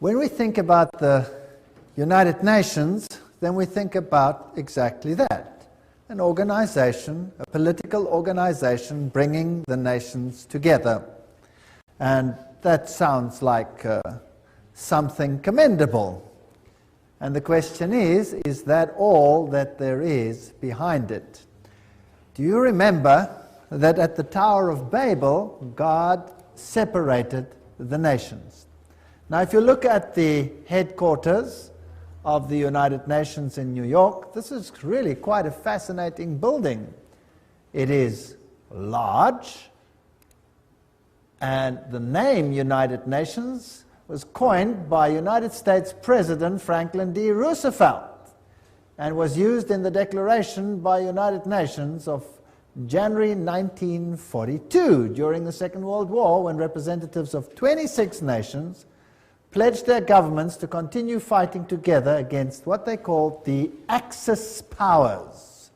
When we think about the United Nations, then we think about exactly that. An organization, a political organization bringing the nations together. And that sounds like something commendable. And the question is that all that there is behind it? Do you remember that at the Tower of Babel, God separated the nations? Now, if you look at the headquarters of the United Nations in New York, this is really quite a fascinating building. It is large, and the name United Nations was coined by United States President Franklin D. Roosevelt and was used in the Declaration by United Nations of January 1942 during the Second World War, when representatives of 26 nations pledged their governments to continue fighting together against what they called the Axis powers.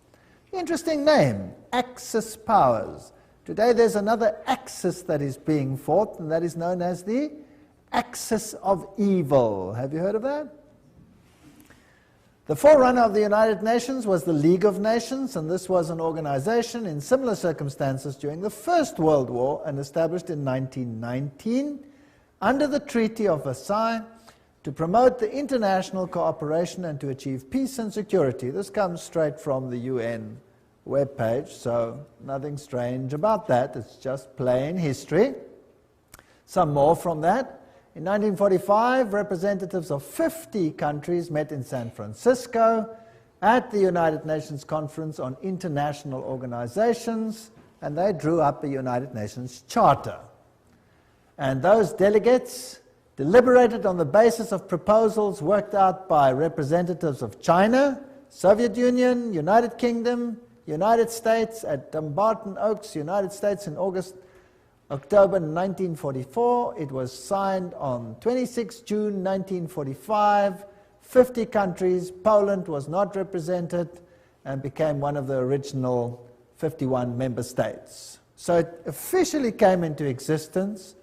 Interesting name, Axis powers. Today there's another axis that is being fought, and that is known as the Axis of Evil. Have you heard of that? The forerunner of the United Nations was the League of Nations, and this was an organization in similar circumstances during the First World War and established in 1919 under the Treaty of Versailles to promote the international cooperation and to achieve peace and security. This comes straight from the UN webpage, so nothing strange about that. It's just plain history. Some more from that. In 1945, representatives of 50 countries met in San Francisco at the United Nations Conference on International Organizations, and they drew up a United Nations Charter. And those delegates deliberated on the basis of proposals worked out by representatives of China, Soviet Union, United Kingdom, United States at Dumbarton Oaks, United States in October 1944. It was signed on 26 June 1945. 50 countries. Poland was not represented and became one of the original 51 member states. So it officially came into existence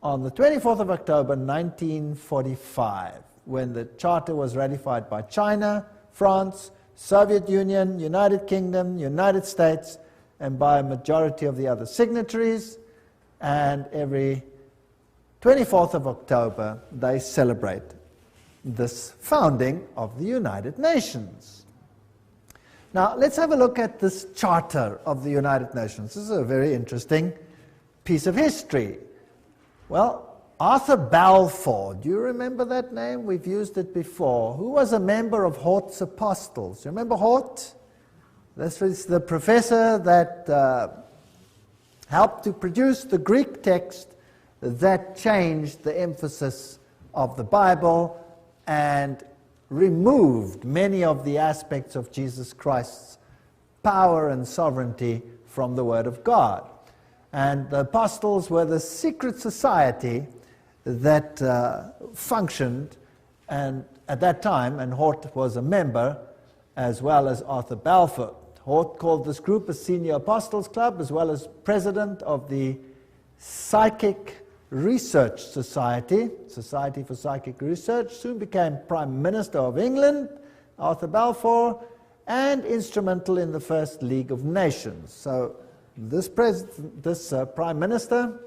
on the 24th of October 1945, when the Charter was ratified by China, France, Soviet Union, United Kingdom, United States, and by a majority of the other signatories. And every 24th of October, they celebrate this founding of the United Nations. Now, let's have a look at this Charter of the United Nations. This is a very interesting piece of history. Well, Arthur Balfour, do you remember that name? We've used it before. Who was a member of Hort's Apostles? You remember Hort? This was the professor that helped to produce the Greek text that changed the emphasis of the Bible and removed many of the aspects of Jesus Christ's power and sovereignty from the Word of God. And the apostles were the secret society that functioned and at that time, and Hort was a member, as well as Arthur Balfour. Hort called this group a Senior Apostles Club, as well as president of the Psychic Research Society, Society for Psychic Research, soon became Prime Minister of England, Arthur Balfour, and instrumental in the First League of Nations. So this Prime Minister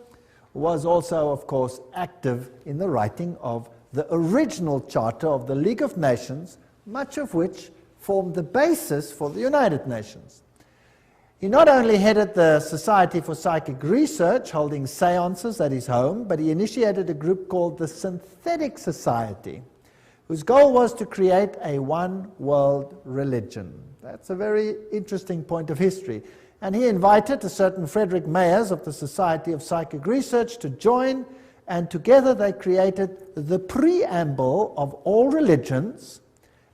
was also, of course, active in the writing of the original Charter of the League of Nations, much of which formed the basis for the United Nations. He not only headed the Society for Psychic Research, holding seances at his home, but he initiated a group called the Synthetic Society, whose goal was to create a one-world religion. That's a very interesting point of history. And he invited a certain Frederick Mayers of the Society of Psychic Research to join, and together they created the preamble of all religions,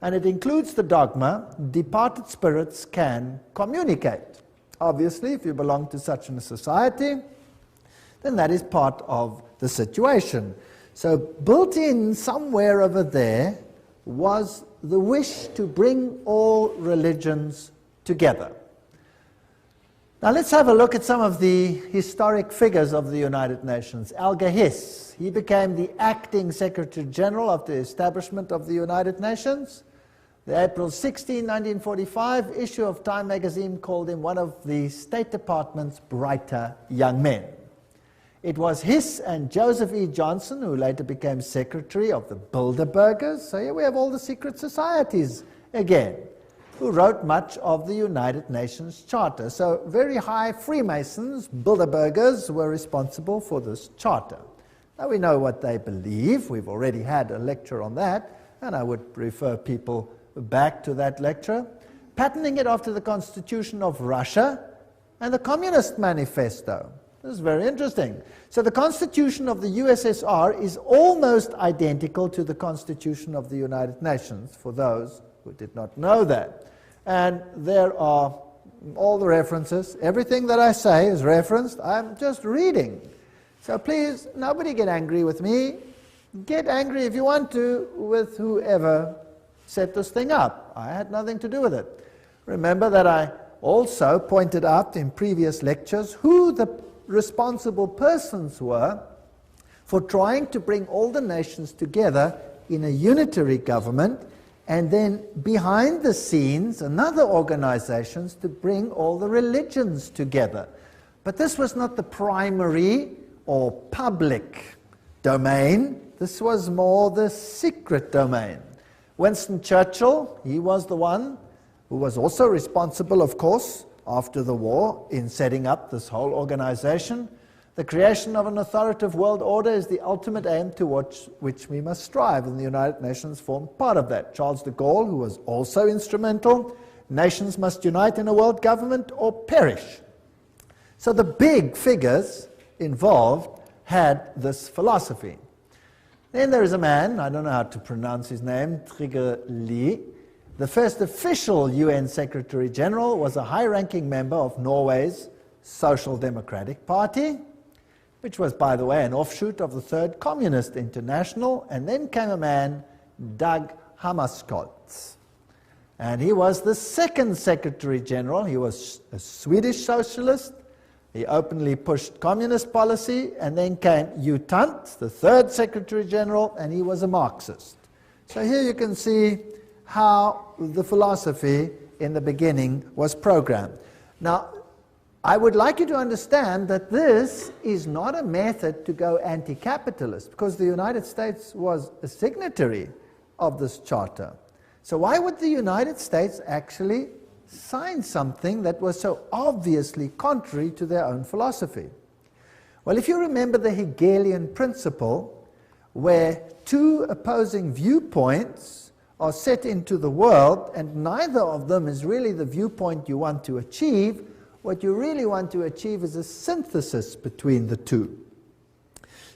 and it includes the dogma, departed spirits can communicate. Obviously, if you belong to such a society, then that is part of the situation. So built in somewhere over there was the wish to bring all religions together. Now let's have a look at some of the historic figures of the United Nations. Alger Hiss, he became the acting Secretary General of the establishment of the United Nations. The April 16, 1945 issue of Time magazine called him one of the State Department's brighter young men. It was Hiss and Joseph E. Johnson who later became Secretary of the Bilderbergers. So here we have all the secret societies again, who wrote much of the United Nations Charter. So very high Freemasons, Bilderbergers, were responsible for this charter. Now we know what they believe. We've already had a lecture on that, and I would refer people back to that lecture. Patterning it after the Constitution of Russia and the Communist Manifesto. This is very interesting. So the Constitution of the USSR is almost identical to the Constitution of the United Nations, for those who did not know that. And there are all the references. Everything that I say is referenced. I'm just reading. So please, nobody get angry with me. Get angry if you want to with whoever set this thing up. I had nothing to do with it. Remember that I also pointed out in previous lectures who the responsible persons were for trying to bring all the nations together in a unitary government, and then behind the scenes another organizations to bring all the religions together. But this was not the primary or public domain. This was more the secret domain. Winston Churchill, he was the one who was also responsible, of course, after the war in setting up this whole organization. The creation of an authoritative world order is the ultimate aim towards which we must strive, and the United Nations formed part of that. Charles de Gaulle, who was also instrumental, nations must unite in a world government or perish. So the big figures involved had this philosophy. Then there is a man, I don't know how to pronounce his name, Trygve Lie. The first official UN Secretary General was a high-ranking member of Norway's Social Democratic Party, which was, by the way, an offshoot of the Third Communist International. And then came a man, Dag Hammarskjöld. And he was the second Secretary General. He was a Swedish socialist. He openly pushed communist policy. And then came U Thant, the third Secretary General, and he was a Marxist. So here you can see how the philosophy in the beginning was programmed. Now, I would like you to understand that this is not a method to go anti-capitalist, because the United States was a signatory of this charter. So why would the United States actually sign something that was so obviously contrary to their own philosophy? Well, if you remember the Hegelian principle, where two opposing viewpoints are set into the world, and neither of them is really the viewpoint you want to achieve, what you really want to achieve is a synthesis between the two.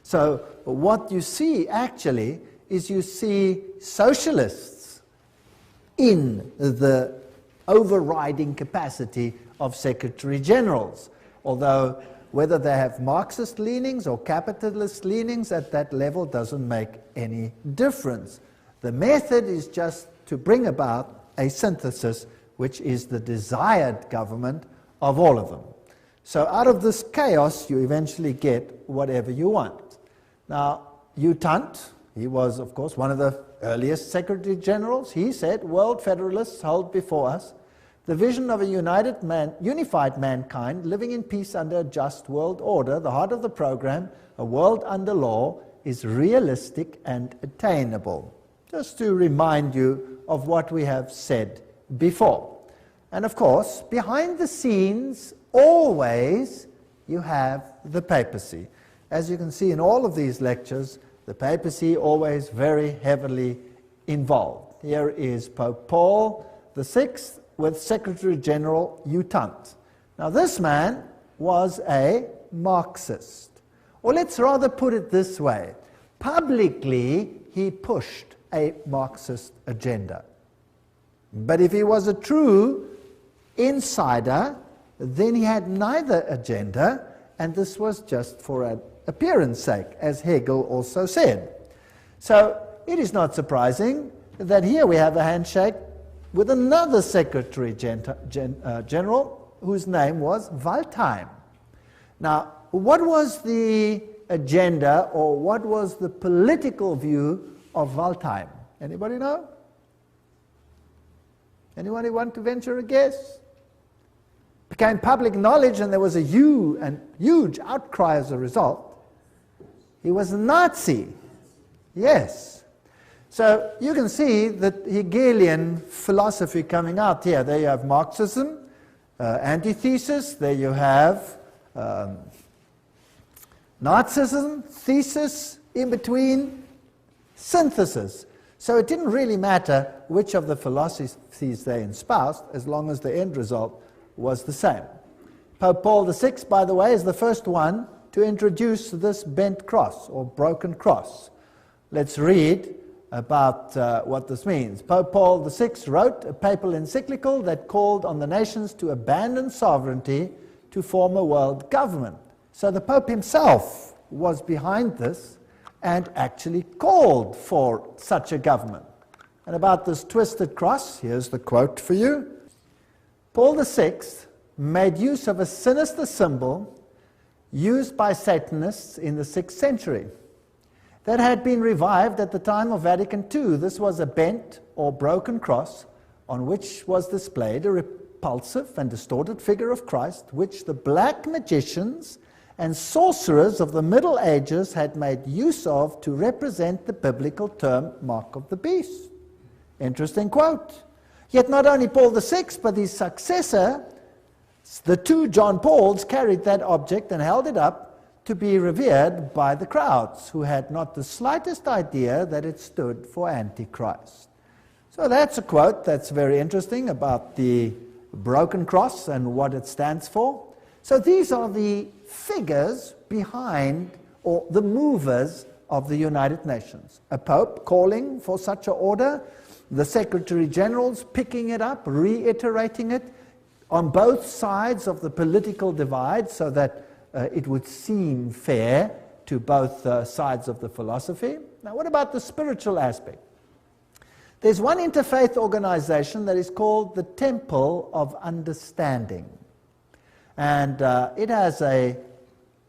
So what you see actually is you see socialists in the overriding capacity of Secretary Generals, although whether they have Marxist leanings or capitalist leanings at that level doesn't make any difference. The method is just to bring about a synthesis, which is the desired government of all of them. So out of this chaos, you eventually get whatever you want. Now, U Thant, he was, of course, one of the earliest Secretary Generals. He said, "World Federalists hold before us the vision of a unified mankind living in peace under a just world order. The heart of the program, a world under law, is realistic and attainable." Just to remind you of what we have said before. And of course, behind the scenes, always, you have the papacy. As you can see in all of these lectures, the papacy always very heavily involved. Here is Pope Paul VI with Secretary General U Thant. Now this man was a Marxist. Or let's rather put it this way. Publicly, he pushed a Marxist agenda. But if he was a true insider, then he had neither agenda, and this was just for an appearance sake, as Hegel also said. So it is not surprising that here we have a handshake with another Secretary General, whose name was Waldheim. Now, what was the agenda, or what was the political view of Waldheim? Anybody know? Anybody want to venture a guess? Became public knowledge, and there was a huge outcry as a result. He was a Nazi. Yes. So you can see the Hegelian philosophy coming out here. There you have Marxism, antithesis. There you have Nazism, thesis, in between, synthesis. So it didn't really matter which of the philosophies they espoused, as long as the end result was the same. Pope Paul VI, by the way, is the first one to introduce this bent cross, or broken cross. Let's read about what this means. Pope Paul VI wrote a papal encyclical that called on the nations to abandon sovereignty to form a world government. So the Pope himself was behind this and actually called for such a government. And about this twisted cross, here's the quote for you. Paul VI made use of a sinister symbol used by Satanists in the 6th century that had been revived at the time of Vatican II. This was a bent or broken cross on which was displayed a repulsive and distorted figure of Christ, which the black magicians and sorcerers of the Middle Ages had made use of to represent the biblical term mark of the beast. Interesting quote. Yet not only Paul VI, but his successor, the two John Pauls, carried that object and held it up to be revered by the crowds, who had not the slightest idea that it stood for Antichrist. So that's a quote that's very interesting about the broken cross and what it stands for. So these are the figures behind, or the movers of the United Nations. A pope calling for such an order, the Secretary Generals picking it up, reiterating it on both sides of the political divide, so that it would seem fair to both sides of the philosophy. Now, what about the spiritual aspect? There's one interfaith organization that is called the Temple of Understanding. And it has a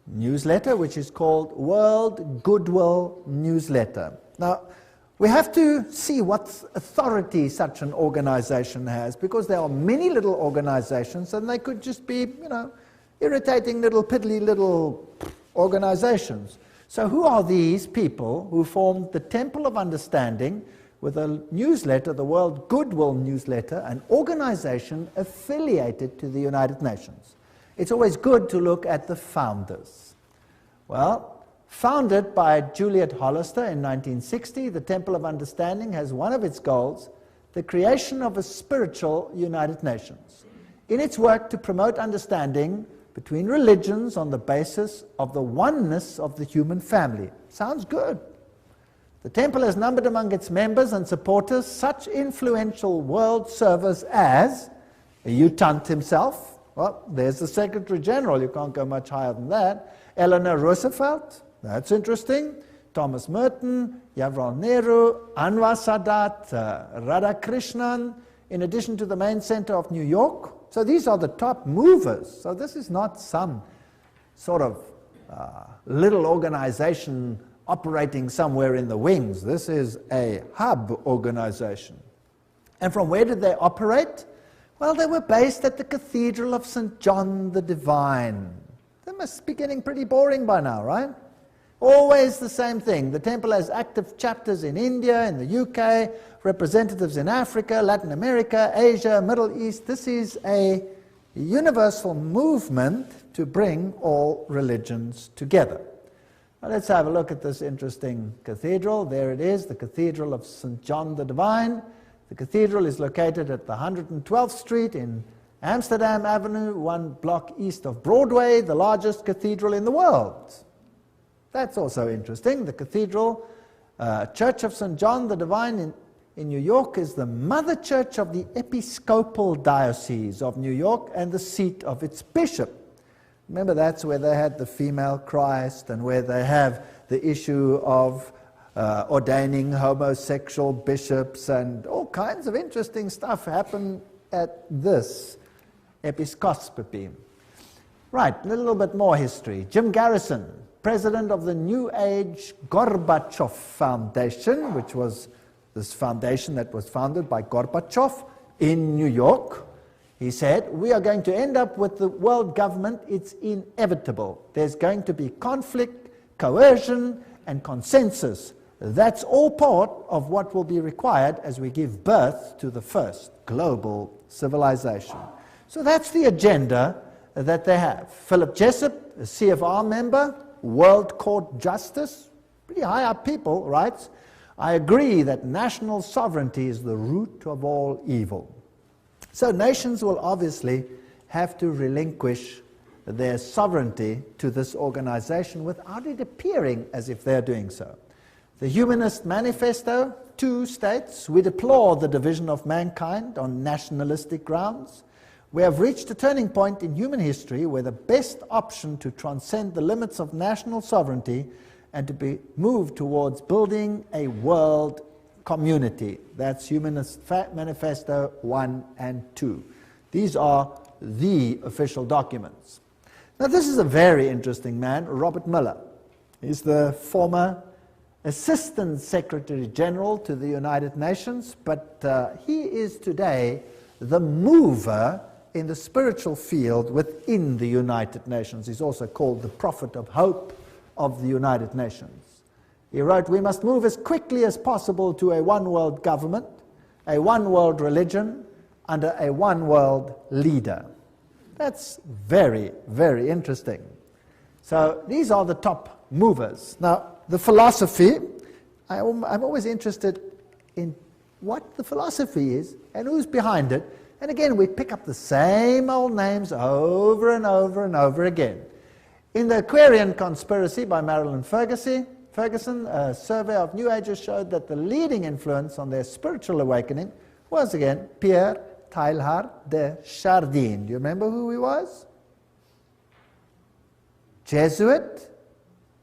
newsletter which is called World Goodwill Newsletter. Now, we have to see what authority such an organization has, because there are many little organizations and they could just be, irritating little piddly little organizations. So who are these people who formed the Temple of Understanding with a newsletter, the World Goodwill Newsletter, an organization affiliated to the United Nations? It's always good to look at the founders. Well, founded by Juliet Hollister in 1960, the Temple of Understanding has one of its goals, the creation of a spiritual United Nations. In its work to promote understanding between religions on the basis of the oneness of the human family. Sounds good. The temple has numbered among its members and supporters such influential world servers as U Thant himself. Well, there's the Secretary General, you can't go much higher than that. Eleanor Roosevelt, that's interesting. Thomas Merton, Jawaharlal Nehru, Anwar Sadat, Radhakrishnan, in addition to the main center of New York. So these are the top movers. So this is not some sort of little organization operating somewhere in the wings. This is a hub organization. And from where did they operate? Well, they were based at the Cathedral of St. John the Divine. That must be getting pretty boring by now, right? Always the same thing. The temple has active chapters in India, in the UK, representatives in Africa, Latin America, Asia, Middle East. This is a universal movement to bring all religions together. Now let's have a look at this interesting cathedral. There it is, the Cathedral of St. John the Divine. The cathedral is located at the 112th Street in Amsterdam Avenue, 1 block east of Broadway, the largest cathedral in the world. That's also interesting. The Cathedral Church of St. John the Divine in New York is the mother church of the Episcopal Diocese of New York and the seat of its bishop. Remember, that's where they had the female Christ and where they have the issue of ordaining homosexual bishops, and all kinds of interesting stuff happen at this episcopacy. Right, a little bit more history. Jim Garrison, president of the New Age Gorbachev Foundation, which was this foundation that was founded by Gorbachev in New York. He said, we are going to end up with the world government. It's inevitable. There's going to be conflict, coercion, and consensus. That's all part of what will be required as we give birth to the first global civilization. So that's the agenda that they have. Philip Jessup, a CFR member, World Court Justice, pretty high up people, writes, I agree that national sovereignty is the root of all evil. So nations will obviously have to relinquish their sovereignty to this organization without it appearing as if they're doing so. The Humanist Manifesto, 2 states, we deplore the division of mankind on nationalistic grounds. We have reached a turning point in human history where the best option to transcend the limits of national sovereignty and to be moved towards building a world community. That's Humanist Manifesto 1 and 2. These are the official documents. Now this is a very interesting man, Robert Miller. He's the former Assistant Secretary General to the United Nations, but he is today the mover in the spiritual field within the United Nations. He's also called the Prophet of Hope of the United Nations. He wrote, we must move as quickly as possible to a one-world government, a one-world religion, under a one-world leader. That's very, very interesting. So these are the top movers. Now, the philosophy, I'm always interested in what the philosophy is and who's behind it. And again, we pick up the same old names over and over and over again. In the Aquarian Conspiracy by Marilyn Ferguson, a survey of New Agers showed that the leading influence on their spiritual awakening was, again, Pierre Teilhard de Chardin. Do you remember who he was? Jesuit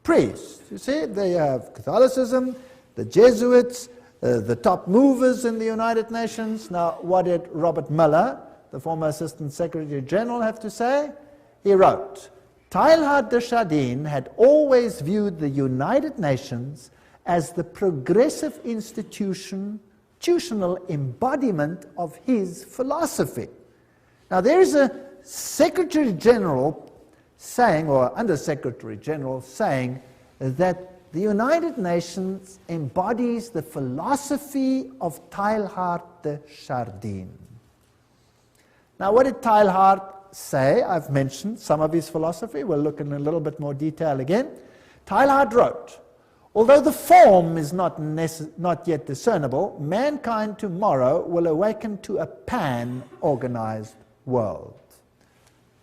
priest. You see, they have Catholicism, the Jesuits, the top movers in the United Nations. Now, what did Robert Miller, the former Assistant Secretary General, have to say? He wrote, Teilhard de Chardin had always viewed the United Nations as the progressive institutional embodiment of his philosophy. Now, there is a Secretary General saying, or Under Secretary General saying, that the United Nations embodies the philosophy of Teilhard de Chardin. Now, what did Teilhard say? I've mentioned some of his philosophy. We'll look in a little bit more detail again. Teilhard wrote, although the form is not yet discernible, mankind tomorrow will awaken to a pan-organized world.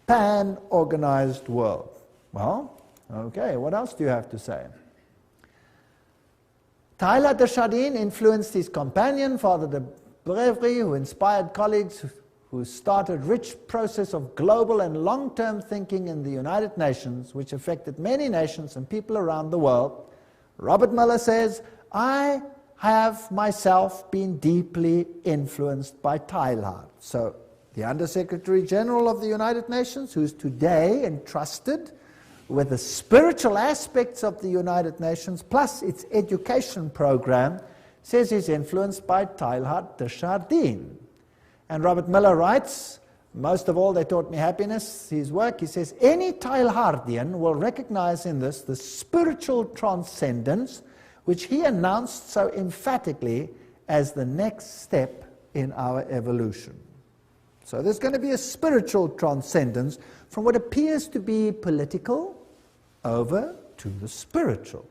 Pan-organized world. Well, okay, what else do you have to say? Teilhard de Chardin influenced his companion, Father de Brévry, who inspired colleagues who started a rich process of global and long-term thinking in the United Nations, which affected many nations and people around the world. Robert Miller says, I have myself been deeply influenced by Teilhard. So the Under-Secretary General of the United Nations, who's today entrusted with the spiritual aspects of the United Nations, plus its education program, says he's influenced by Teilhard de Chardin. And Robert Miller writes, most of all they taught me happiness, his work, he says, any Teilhardian will recognize in this the spiritual transcendence which he announced so emphatically as the next step in our evolution. So there's going to be a spiritual transcendence from what appears to be political over to the spiritual.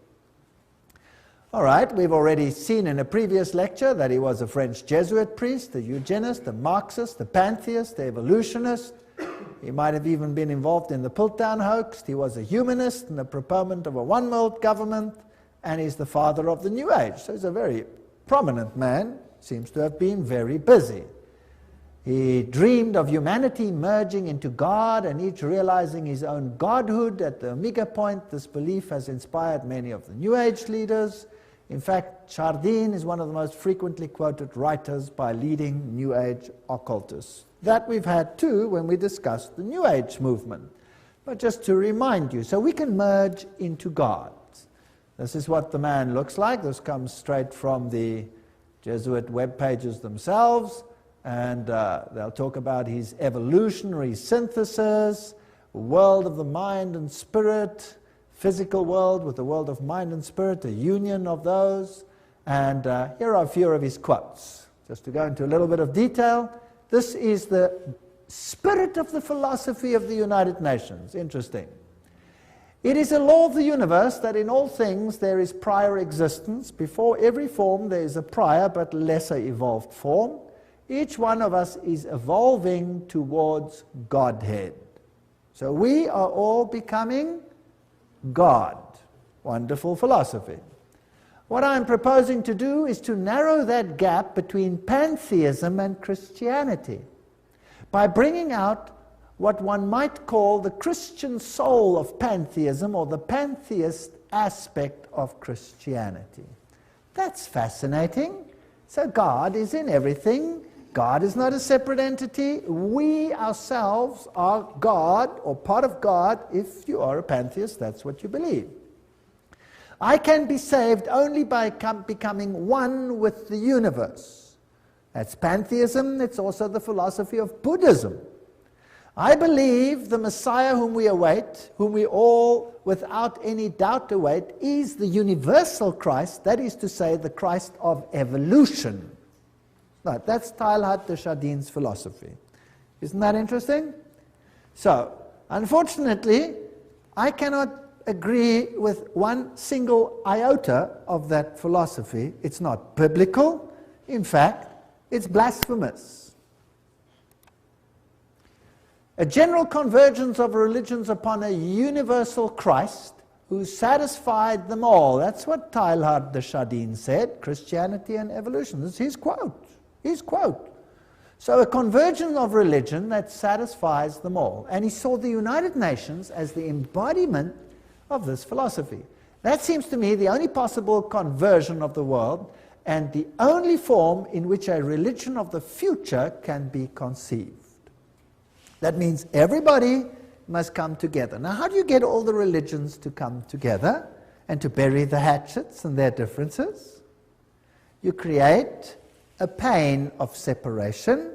All right, we've already seen in a previous lecture that he was a French Jesuit priest, a eugenist, a Marxist, a pantheist, a evolutionist. He might have even been involved in the Piltdown hoax. He was a humanist and a proponent of a one-world government, and he's the father of the New Age. So he's a very prominent man, seems to have been very busy. He dreamed of humanity merging into God and each realizing his own godhood at the Omega point. This belief has inspired many of the New Age leaders. In fact, Chardin is one of the most frequently quoted writers by leading New Age occultists. That we've had too when we discussed the New Age movement. But just to remind you, so we can merge into God. This is what the man looks like. This comes straight from the Jesuit web pages themselves, and they'll talk about his evolutionary synthesis, world of the mind and spirit, physical world with the world of mind and spirit, a union of those. And here are a few of his quotes. Just to go into a little bit of detail, this is the spirit of the philosophy of the United Nations. Interesting. It is a law of the universe that in all things there is prior existence. Before every form there is a prior but lesser evolved form. Each one of us is evolving towards Godhead. So we are all becoming God. Wonderful philosophy. What I'm proposing to do is to narrow that gap between pantheism and Christianity by bringing out what one might call the Christian soul of pantheism, or the pantheist aspect of Christianity. That's fascinating. So God is in everything. God is not a separate entity. We ourselves are God, or part of God. If you are a pantheist, that's what you believe. I can be saved only by becoming one with the universe. That's pantheism. It's also the philosophy of Buddhism. I believe the Messiah whom we await, whom we all without any doubt await, is the universal Christ, that is to say, the Christ of evolution. Right, that's Teilhard de Chardin's philosophy. Isn't that interesting? So, unfortunately, I cannot agree with one single iota of that philosophy. It's not biblical. In fact, it's blasphemous. A general convergence of religions upon a universal Christ who satisfied them all. That's what Teilhard de Chardin said, Christianity and evolution. This is his quote. His quote. So a convergence of religion that satisfies them all. And he saw the United Nations as the embodiment of this philosophy. That seems to me the only possible conversion of the world, and the only form in which a religion of the future can be conceived. That means everybody must come together. Now, how do you get all the religions to come together and to bury the hatchets and their differences? You create a pain of separation,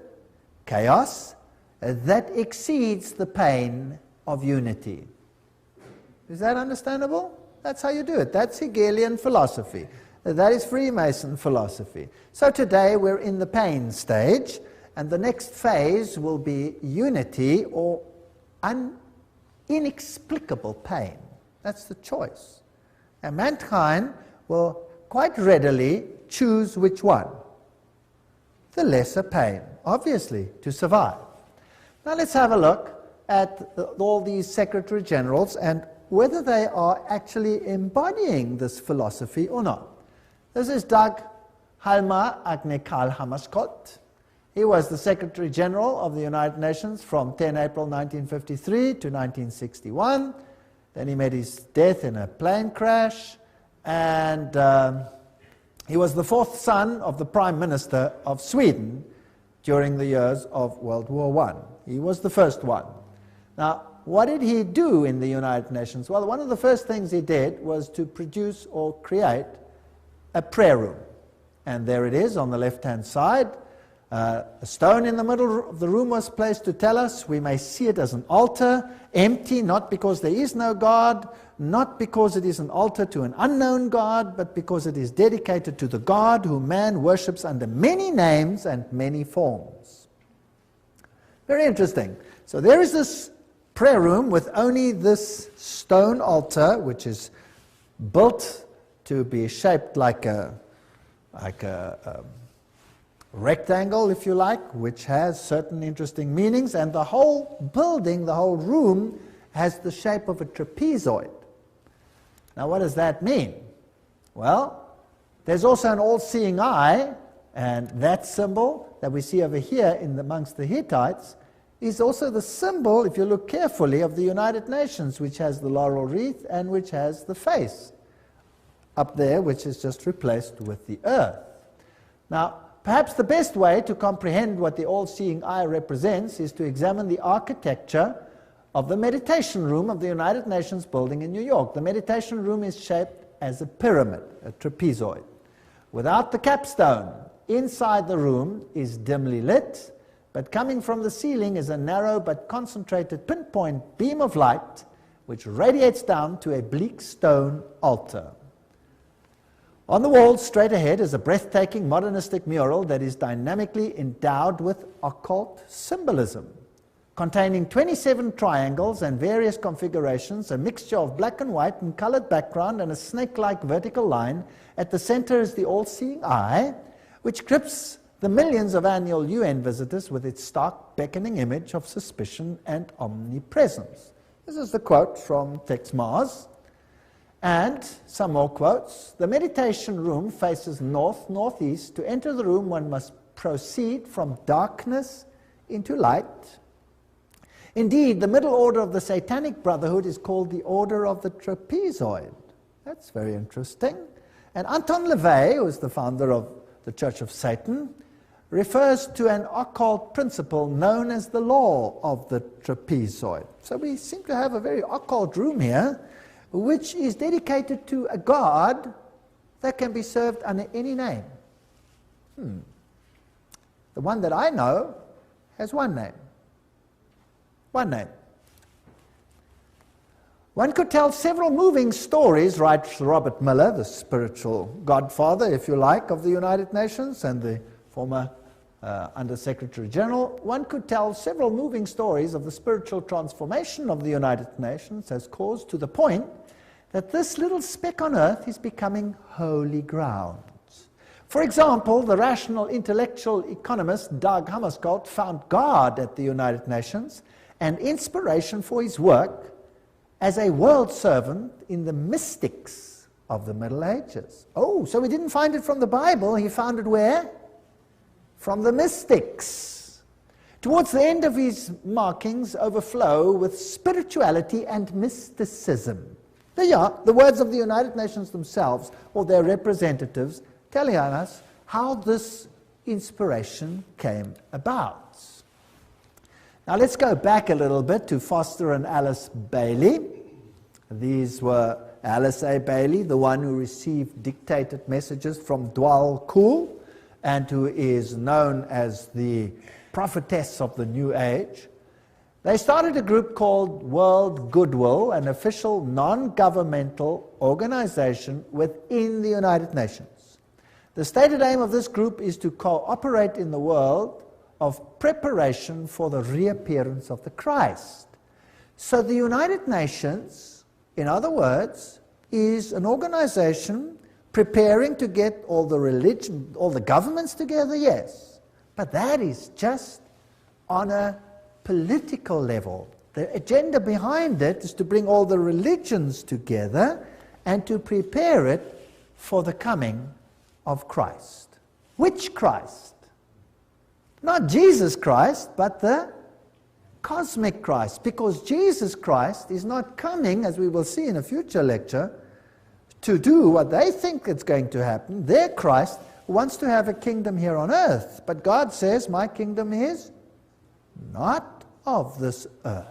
chaos, that exceeds the pain of unity. Is that understandable? That's how you do it. That's Hegelian philosophy. That is Freemason philosophy. So today we're in the pain stage, and the next phase will be unity or inexplicable pain. That's the choice. And mankind will quite readily choose which one? The lesser pain, obviously, to survive. Now let's have a look at all these Secretary Generals and whether they are actually embodying this philosophy or not. This is Dag Hjalmar Agne Carl Hammarskjöld. He was the Secretary General of the United Nations from 10 April 1953 to 1961. Then he met his death in a plane crash, and he was the fourth son of the Prime Minister of Sweden during the years of World War I. He was the first one. Now, what did he do in the United Nations? Well, one of the first things he did was to produce or create a prayer room. And there it is on the left-hand side. A stone in the middle of the room was placed to tell us we may see it as an altar, empty, not because there is no God, not because it is an altar to an unknown God, but because it is dedicated to the God whom man worships under many names and many forms. Very interesting. So there is this prayer room with only this stone altar, which is built to be shaped like a rectangle, if you like, which has certain interesting meanings, and the whole building, the whole room, has the shape of a trapezoid. Now, what does that mean? Well, there's also an all-seeing eye, and that symbol that we see over here amongst the Hittites is also the symbol, if you look carefully, of the United Nations, which has the laurel wreath and which has the face. up there, which is just replaced with the earth. Now, perhaps the best way to comprehend what the all-seeing eye represents is to examine the architecture of the meditation room of the United Nations building in New York. The meditation room is shaped as a pyramid, a trapezoid. Without the capstone, inside the room is dimly lit, but coming from the ceiling is a narrow but concentrated pinpoint beam of light which radiates down to a bleak stone altar. On the wall straight ahead is a breathtaking modernistic mural that is dynamically endowed with occult symbolism. Containing 27 triangles and various configurations, a mixture of black and white and colored background and a snake-like vertical line. At the center is the all-seeing eye, which grips the millions of annual UN visitors with its stark, beckoning image of suspicion and omnipresence. This is the quote from Tex Mars. And some more quotes. The meditation room faces north-northeast. To enter the room, one must proceed from darkness into light. Indeed, the middle order of the Satanic Brotherhood is called the Order of the Trapezoid. That's very interesting. And Anton LaVey, who is the founder of the Church of Satan, refers to an occult principle known as the law of the trapezoid. So we seem to have a very occult room here, which is dedicated to a god that can be served under any name. The one that I know has one name. One name. One could tell several moving stories, writes Robert Miller, the spiritual godfather, if you like, of the United Nations and the former Under-Secretary General. One could tell several moving stories of the spiritual transformation of the United Nations as caused to the point that this little speck on earth is becoming holy ground. For example, the rational intellectual economist Dag Hammarskjöld found God at the United Nations and inspiration for his work as a world servant in the mystics of the Middle Ages. Oh, so he didn't find it from the Bible, he found it where? From the mystics. Towards the end of his markings overflow with spirituality and mysticism. There you are, the words of the United Nations themselves, or their representatives, telling us how this inspiration came about. Now let's go back a little bit to Foster and Alice Bailey. These were Alice A. Bailey, the one who received dictated messages from Dwal Kul, and who is known as the prophetess of the New Age. They started a group called World Goodwill, an official non-governmental organization within the United Nations. The stated aim of this group is to cooperate in the world of preparation for the reappearance of the Christ. So the United Nations, in other words, is an organization preparing to get all the governments together, yes. But that is just on a political level. The agenda behind it is to bring all the religions together and to prepare it for the coming of Christ. Which Christ? Not Jesus Christ, but the cosmic Christ. Because Jesus Christ is not coming, as we will see in a future lecture, to do what they think is going to happen. Their Christ wants to have a kingdom here on earth. But God says, my kingdom is not of this earth.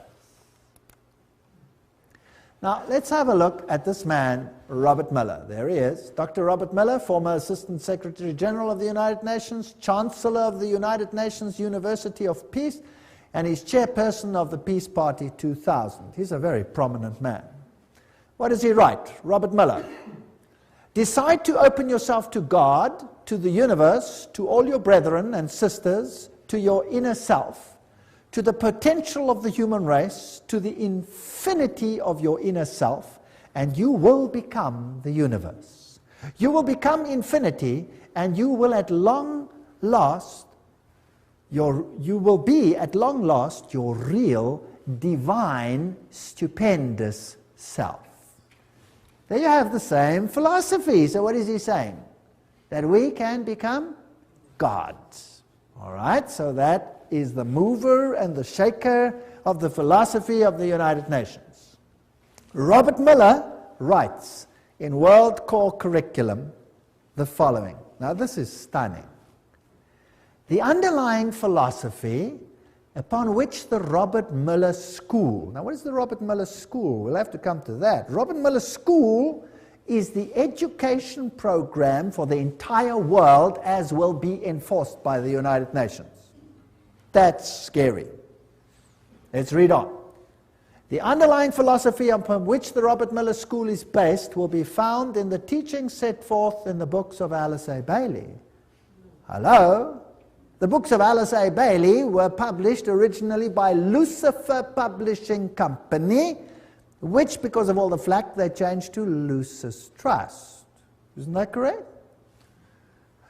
Now, let's have a look at this man, Robert Miller. There he is. Dr. Robert Miller, former Assistant Secretary General of the United Nations, Chancellor of the United Nations University of Peace, and he's chairperson of the Peace Party 2000. He's a very prominent man. What does he write? Robert Miller. Decide to open yourself to God, to the universe, to all your brethren and sisters, to your inner self, to the potential of the human race, to the infinity of your inner self, and you will become the universe. You will become infinity, and you will at long last, you will be at long last your real, divine, stupendous self. There you have the same philosophy. So what is he saying? That we can become gods. All right, so that is the mover and the shaker of the philosophy of the United Nations. Robert Miller writes in World Core Curriculum the following. Now this is stunning. The underlying philosophy upon which the Robert Muller School, now what is the Robert Muller School? We'll have to come to that. Robert Muller School is the education program for the entire world as will be enforced by the United Nations. That's scary. Let's read on. The underlying philosophy upon which the Robert Muller School is based will be found in the teachings set forth in the books of Alice A. Bailey. Hello? The books of Alice A. Bailey were published originally by Lucifer Publishing Company, which, because of all the flack, they changed to Lucis Trust. Isn't that correct?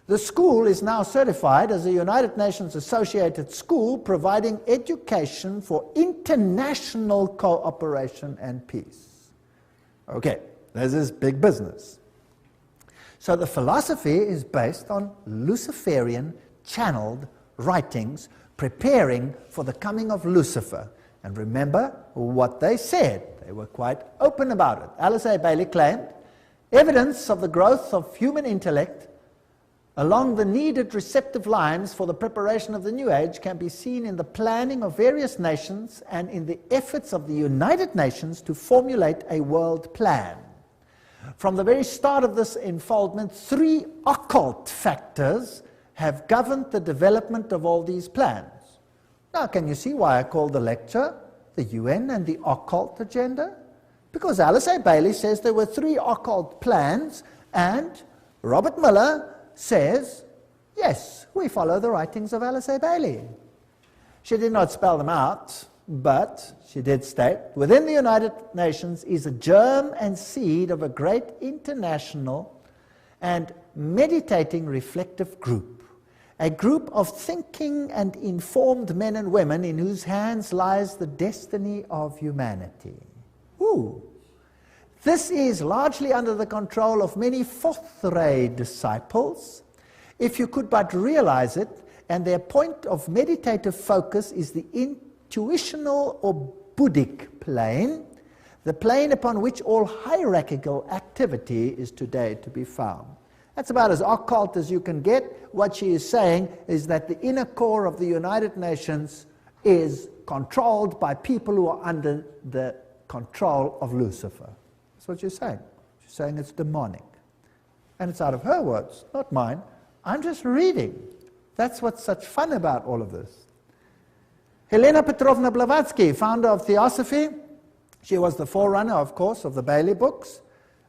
The school is now certified as a United Nations associated school providing education for international cooperation and peace. Okay, this is big business. So the philosophy is based on Luciferian channeled writings preparing for the coming of Lucifer. And remember what they said. They were quite open about it. Alice A. Bailey claimed evidence of the growth of human intellect along the needed receptive lines for the preparation of the new age can be seen in the planning of various nations and in the efforts of the United Nations to formulate a world plan. From the very start of this unfoldment, 3 occult factors have governed the development of all these plans. Now, can you see why I called the lecture the UN and the occult agenda? Because Alice A. Bailey says there were 3 occult plans, and Robert Muller says, yes, we follow the writings of Alice A. Bailey. She did not spell them out, but she did state, within the United Nations is a germ and seed of a great international and meditating reflective group. A group of thinking and informed men and women in whose hands lies the destiny of humanity. Ooh. This is largely under the control of many fourth-ray disciples, if you could but realize it, and their point of meditative focus is the intuitional or Buddhic plane, the plane upon which all hierarchical activity is today to be found. That's about as occult as you can get. What she is saying is that the inner core of the United Nations is controlled by people who are under the control of Lucifer. That's what she's saying. She's saying it's demonic. And it's out of her words, not mine. I'm just reading. That's what's such fun about all of this. Helena Petrovna Blavatsky, founder of Theosophy. She was the forerunner, of course, of the Bailey books.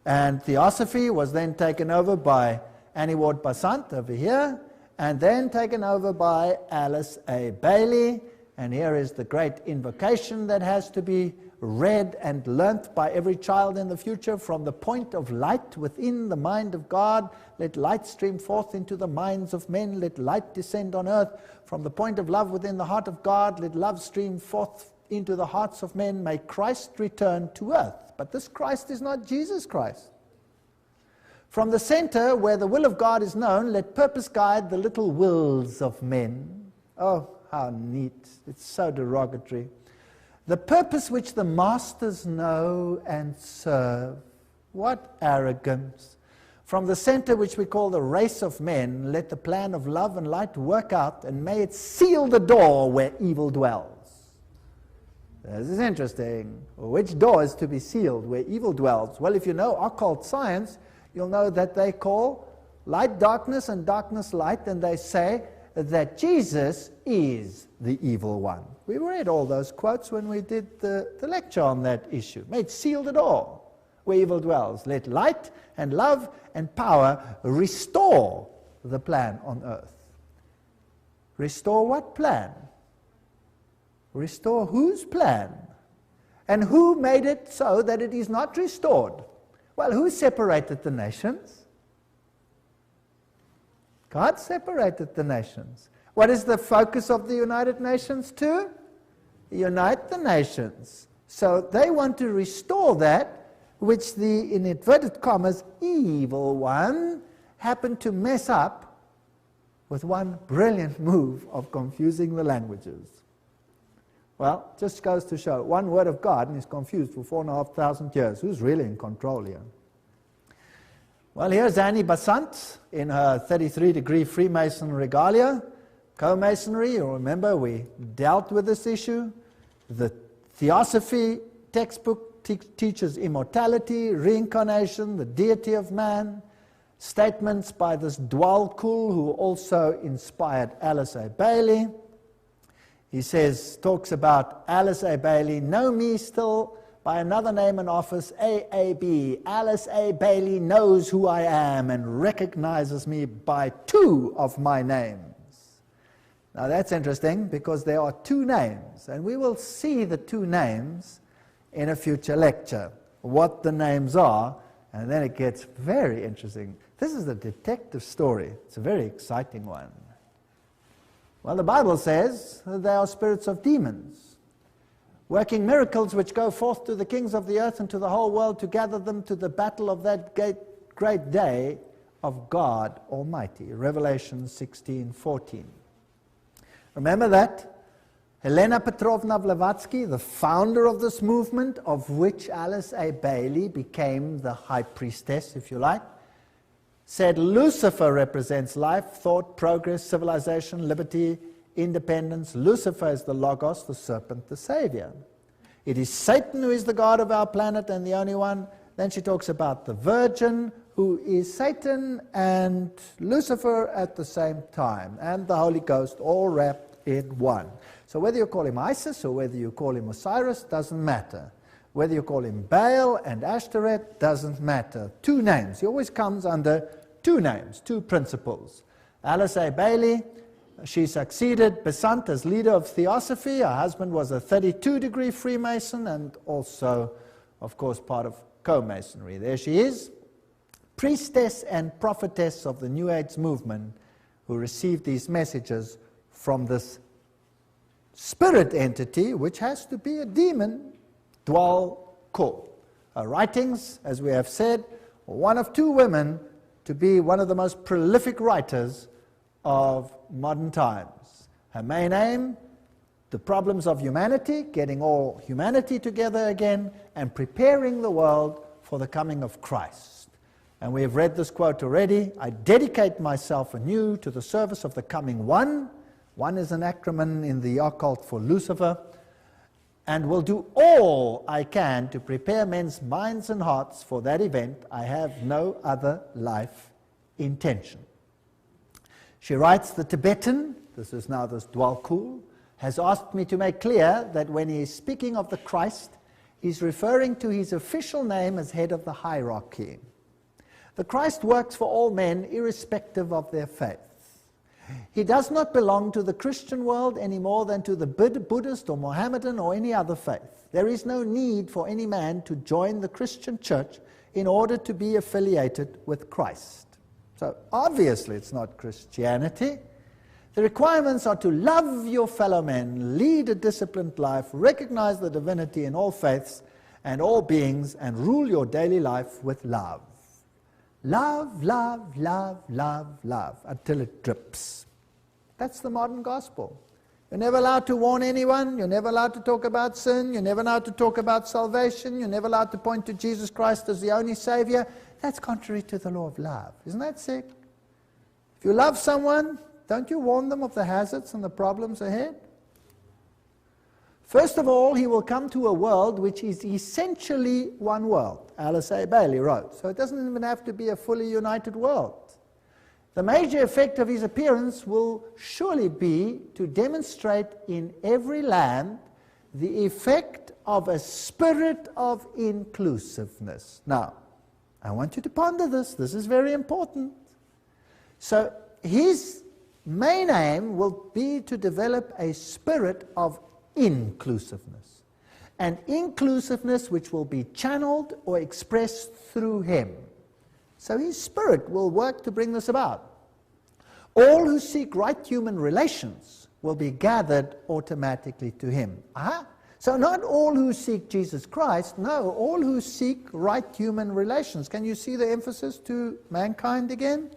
And Theosophy was then taken over by Annie Ward Basant over here, and then taken over by Alice A. Bailey. And here is the great invocation that has to be read and learnt by every child in the future. From the point of light within the mind of God, let light stream forth into the minds of men, let light descend on earth. From the point of love within the heart of God, let love stream forth into the hearts of men. May Christ return to earth. But this Christ is not Jesus Christ. From the center where the will of God is known, let purpose guide the little wills of men. Oh, how neat. It's so derogatory. The purpose which the masters know and serve. What arrogance. From the center which we call the race of men, let the plan of love and light work out, and may it seal the door where evil dwells. This is interesting. Which door is to be sealed where evil dwells? Well, if you know occult science, you'll know that they call light darkness and darkness light, and they say that Jesus is the evil one. We read all those quotes when we did the lecture on that issue. May it seal the door where evil dwells. Let light and love and power restore the plan on earth. Restore what plan? Restore whose plan? And who made it so that it is not restored? Well, who separated the nations? God separated the nations. What is the focus of the United Nations to? Unite the nations. So they want to restore that which the, in inverted commas, evil one happened to mess up with one brilliant move of confusing the languages. Well, just goes to show, one word of God and is confused for 4,500 years. Who's really in control here? Well, here's Annie Besant in her 33-degree Freemason regalia. Co-Masonry, you'll remember we dealt with this issue. The Theosophy textbook teaches immortality, reincarnation, the deity of man. Statements by this Dwalkul, who also inspired Alice A. Bailey. He talks about Alice A. Bailey, know me still by another name and office, AAB. Alice A. Bailey knows who I am and recognizes me by two of my names. Now that's interesting because there are two names, and we will see the two names in a future lecture, what the names are, and then it gets very interesting. This is a detective story. It's a very exciting one. Well, the Bible says that they are spirits of demons, working miracles which go forth to the kings of the earth and to the whole world to gather them to the battle of that great day of God Almighty. Revelation 16:14. Remember that? Helena Petrovna Blavatsky, the founder of this movement, of which Alice A. Bailey became the high priestess, if you like, said Lucifer represents life, thought, progress, civilization, liberty, independence. Lucifer is the Logos, the serpent, the Savior. It is Satan who is the God of our planet and the only one. Then she talks about the Virgin, who is Satan and Lucifer at the same time, and the Holy Ghost, all wrapped in one. So whether you call him Isis or whether you call him Osiris, doesn't matter. Whether you call him Baal and Ashtoreth, doesn't matter. Two names. He always comes under two names, two principles. Alice A. Bailey, she succeeded Besant as leader of Theosophy. Her husband was a 32-degree Freemason and also, of course, part of Co-Masonry. There she is, priestess and prophetess of the New Age movement, who received these messages from this spirit entity, which has to be a demon, Dwalkul. Her writings, as we have said, were one of two women to be one of the most prolific writers of modern times. Her main aim, the problems of humanity, getting all humanity together again, and preparing the world for the coming of Christ. And we have read this quote already, I dedicate myself anew to the service of the coming One. One is an acronym in the occult for Lucifer, and will do all I can to prepare men's minds and hearts for that event. I have no other life intention. She writes, the Tibetan, this is now this Dwalkul, has asked me to make clear that when he is speaking of the Christ, he's referring to his official name as head of the hierarchy. The Christ works for all men irrespective of their faith. He does not belong to the Christian world any more than to the Buddhist or Mohammedan or any other faith. There is no need for any man to join the Christian church in order to be affiliated with Christ. So obviously it's not Christianity. The requirements are to love your fellow men, lead a disciplined life, recognize the divinity in all faiths and all beings, and rule your daily life with love. Love, love, love, love, love, until it drips. That's the modern gospel. You're never allowed to warn anyone. You're never allowed to talk about sin. You're never allowed to talk about salvation. You're never allowed to point to Jesus Christ as the only Savior. That's contrary to the law of love. Isn't that sick? If you love someone, don't you warn them of the hazards and the problems ahead? First of all, he will come to a world which is essentially one world, Alice A. Bailey wrote. So it doesn't even have to be a fully united world. The major effect of his appearance will surely be to demonstrate in every land the effect of a spirit of inclusiveness. Now, I want you to ponder this. This is very important. So his main aim will be to develop a spirit of inclusiveness, and inclusiveness which will be channeled or expressed through him. So his spirit will work to bring this about. All who seek right human relations will be gathered automatically to him. So not all who seek Jesus Christ, no, all who seek right human relations. Can you see the emphasis to mankind again?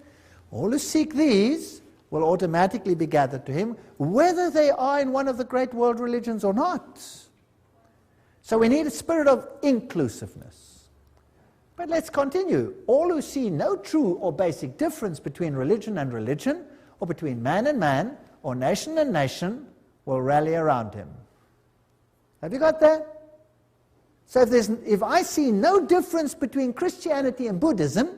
All who seek these will automatically be gathered to him, whether they are in one of the great world religions or not. So we need a spirit of inclusiveness. But let's continue. All who see no true or basic difference between religion and religion, or between man and man, or nation and nation, will rally around him. Have you got that? So if I see no difference between Christianity and Buddhism,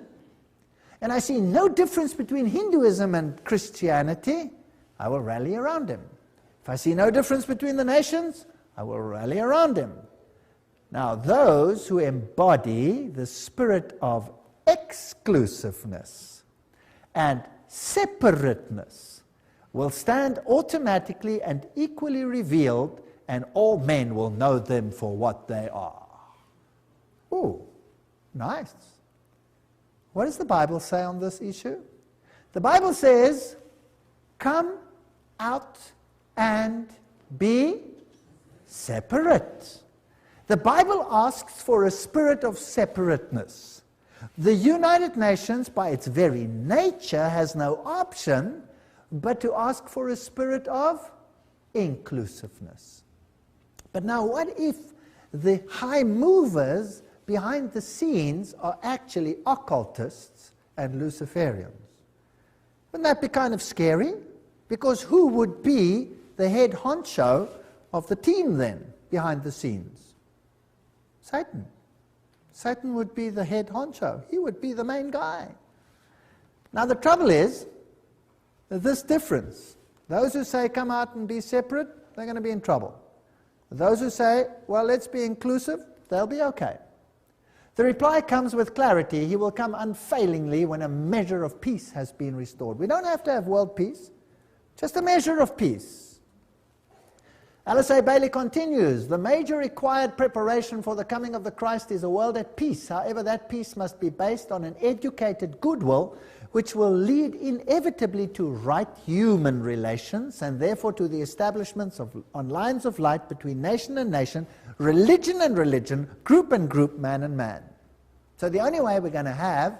and I see no difference between Hinduism and Christianity, I will rally around him. If I see no difference between the nations, I will rally around him. Now, those who embody the spirit of exclusiveness and separateness will stand automatically and equally revealed, and all men will know them for what they are. Ooh, nice. What does the Bible say on this issue? The Bible says, come out and be separate. The Bible asks for a spirit of separateness. The United Nations, by its very nature, has no option but to ask for a spirit of inclusiveness. But now, what if the high movers behind the scenes are actually occultists and Luciferians? Wouldn't that be kind of scary? Because who would be the head honcho of the team then, behind the scenes? Satan. Satan would be the head honcho. He would be the main guy. Now the trouble is, this difference. Those who say, come out and be separate, they're going to be in trouble. Those who say, well, let's be inclusive, they'll be okay. The reply comes with clarity. He will come unfailingly when a measure of peace has been restored. We don't have to have world peace, just a measure of peace. Alice A. Bailey continues, the major required preparation for the coming of the Christ is a world at peace. However, that peace must be based on an educated goodwill, which will lead inevitably to right human relations, and therefore to the establishments on lines of light between nation and nation, religion and religion, group and group, man and man. So the only way we're going to have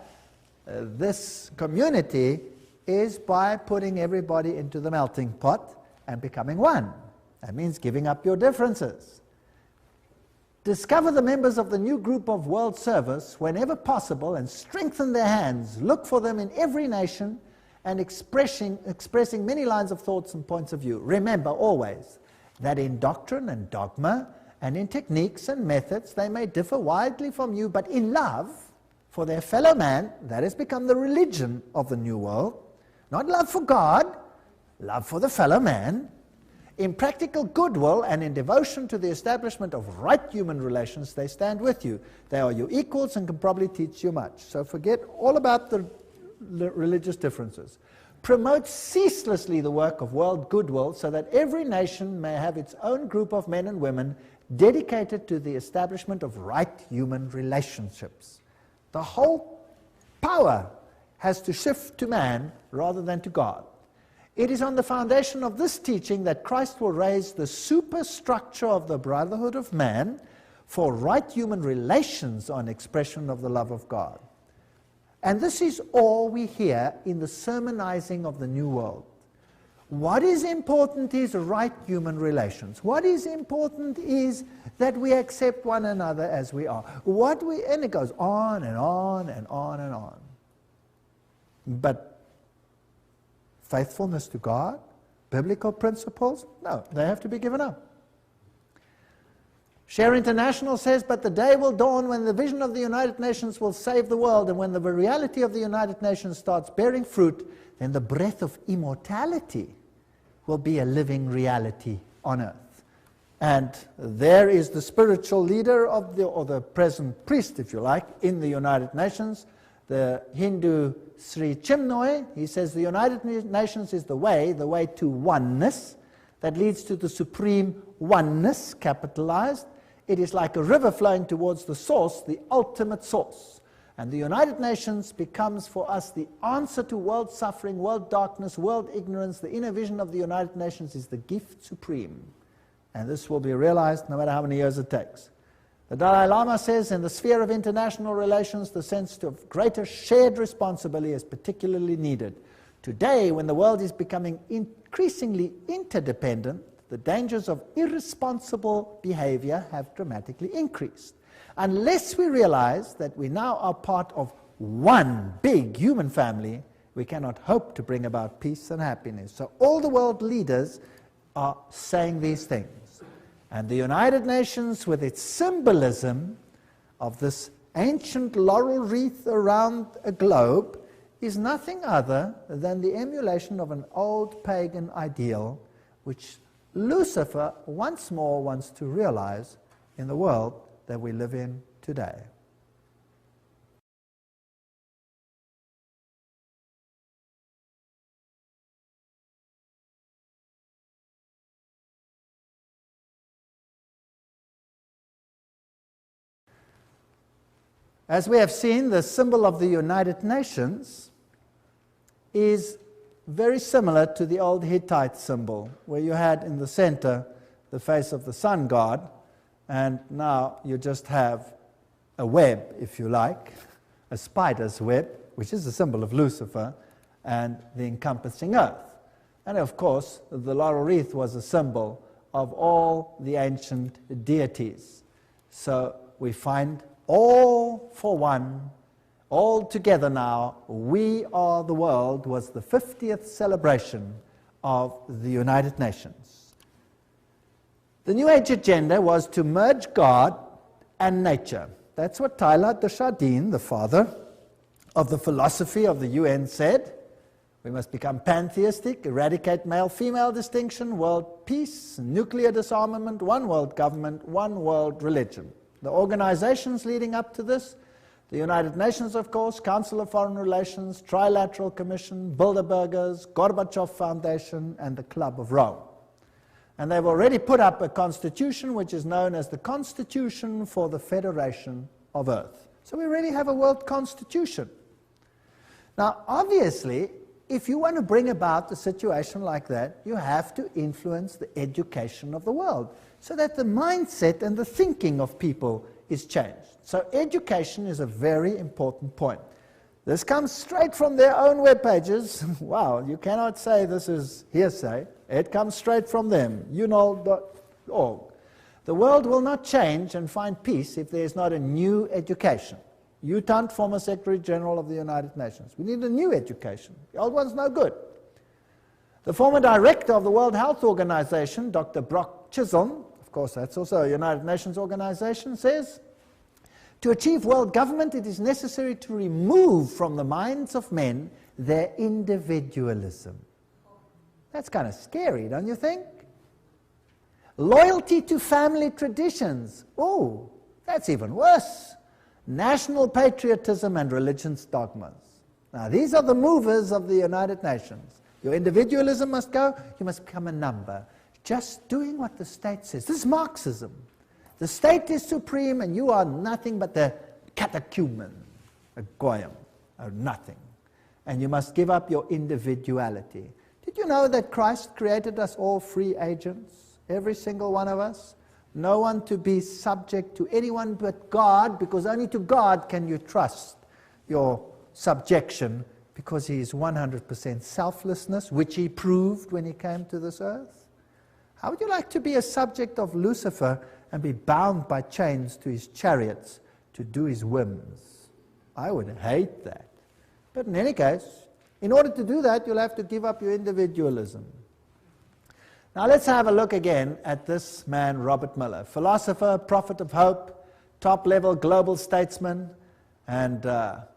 this community is by putting everybody into the melting pot and becoming one. That means giving up your differences. Discover the members of the new group of world service whenever possible and strengthen their hands. Look for them in every nation and expressing many lines of thoughts and points of view. Remember always that in doctrine and dogma and in techniques and methods they may differ widely from you, but in love for their fellow man, that has become the religion of the new world. Not love for God, love for the fellow man. In practical goodwill and in devotion to the establishment of right human relations, they stand with you. They are your equals and can probably teach you much. So forget all about the religious differences. Promote ceaselessly the work of world goodwill so that every nation may have its own group of men and women dedicated to the establishment of right human relationships. The whole power has to shift to man rather than to God. It is on the foundation of this teaching that Christ will raise the superstructure of the brotherhood of man for right human relations on expression of the love of God. And this is all we hear in the sermonizing of the New World. What is important is right human relations. What is important is that we accept one another as we are. And it goes on and on and on and on. But faithfulness to God, biblical principles, no, they have to be given up. Share International says, but the day will dawn when the vision of the United Nations will save the world, and when the reality of the United Nations starts bearing fruit, then the breath of immortality will be a living reality on earth. And there is the spiritual leader of or the present priest, if you like, in the United Nations, the Hindu Sri Chinmoy. He says the United Nations is the way to oneness that leads to the supreme oneness, capitalized. It is like a river flowing towards the source, the ultimate source. And the United Nations becomes for us the answer to world suffering, world darkness, world ignorance. The inner vision of the United Nations is the gift supreme. And this will be realized no matter how many years it takes. The Dalai Lama says in the sphere of international relations, the sense of greater shared responsibility is particularly needed. Today, when the world is becoming increasingly interdependent, the dangers of irresponsible behavior have dramatically increased. Unless we realize that we now are part of one big human family, we cannot hope to bring about peace and happiness. So all the world leaders are saying these things. And the United Nations, with its symbolism of this ancient laurel wreath around a globe, is nothing other than the emulation of an old pagan ideal, which Lucifer once more wants to realize in the world that we live in today. As we have seen, the symbol of the United Nations is very similar to the old Hittite symbol, where you had in the center the face of the sun god, and now you just have a web, if you like, a spider's web, which is the symbol of Lucifer, and the encompassing earth. And of course, the laurel wreath was a symbol of all the ancient deities. So we find all for one, all together now, we are the world, was the 50th celebration of the United Nations. The New Age agenda was to merge God and nature. That's what Teilhard de Chardin, the father of the philosophy of the UN, said. We must become pantheistic, eradicate male-female distinction, world peace, nuclear disarmament, one world government, one world religion. The organizations leading up to this, the United Nations, of course, Council of Foreign Relations, Trilateral Commission, Bilderbergers, Gorbachev Foundation, and the Club of Rome. And they've already put up a constitution which is known as the Constitution for the Federation of Earth. So we really have a world constitution. Now, obviously, if you want to bring about a situation like that, you have to influence the education of the world, so that the mindset and the thinking of people is changed. So education is a very important point. This comes straight from their own web pages. Wow, you cannot say this is hearsay. It comes straight from them, unol.org. The world will not change and find peace if there is not a new education. U Thant, former Secretary General of the United Nations. We need a new education. The old one's no good. The former director of the World Health Organization, Dr. Brock Chisholm, of course that's also a United Nations organization, says, to achieve world government it is necessary to remove from the minds of men their individualism. That's kind of scary, don't you think? Loyalty to family traditions. Oh, that's even worse. National patriotism and religion's dogmas. Now, these are the movers of the United Nations. Your individualism must go. You must become a number. Just doing what the state says. This is Marxism. The state is supreme and you are nothing but the catechumen, a goyim, or nothing. And you must give up your individuality. Did you know that Christ created us all free agents? Every single one of us? No one to be subject to anyone but God, because only to God can you trust your subjection, because he is 100% selflessness, which he proved when he came to this earth. How would you like to be a subject of Lucifer and be bound by chains to his chariots to do his whims? I would hate that. But in any case, in order to do that, you'll have to give up your individualism. Now let's have a look again at this man, Robert Miller, philosopher, prophet of hope, top-level global statesman, and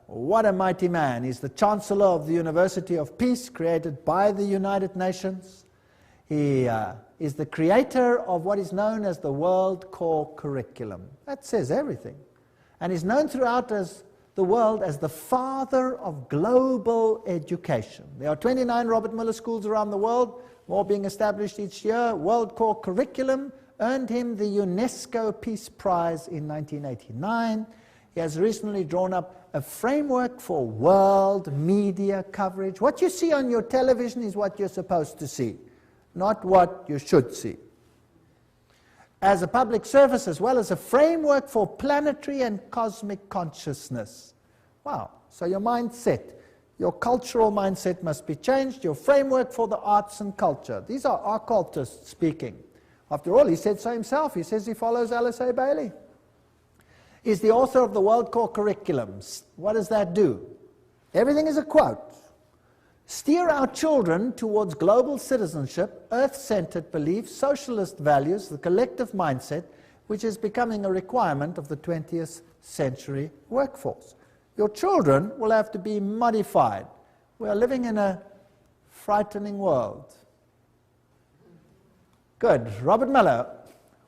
what a mighty man. He's the Chancellor of the University of Peace, created by the United Nations. He is the creator of what is known as the World Core Curriculum. That says everything. And he's known throughout the world as the father of global education. There are 29 Robert Miller schools around the world, more being established each year. World Core Curriculum earned him the UNESCO Peace Prize in 1989. He has recently drawn up a framework for world media coverage. What you see on your television is what you're supposed to see, not what you should see. As a public service, as well as a framework for planetary and cosmic consciousness. Wow, so your mindset, your cultural mindset must be changed, your framework for the arts and culture. These are occultists speaking. After all, he said so himself. He says he follows Alice A. Bailey. is the author of the World Core Curriculums. What does that do? Everything is a quote. Steer our children towards global citizenship, earth-centered beliefs, socialist values, the collective mindset, which is becoming a requirement of the 20th century workforce. Your children will have to be modified. We are living in a frightening world. Good. Robert Muller,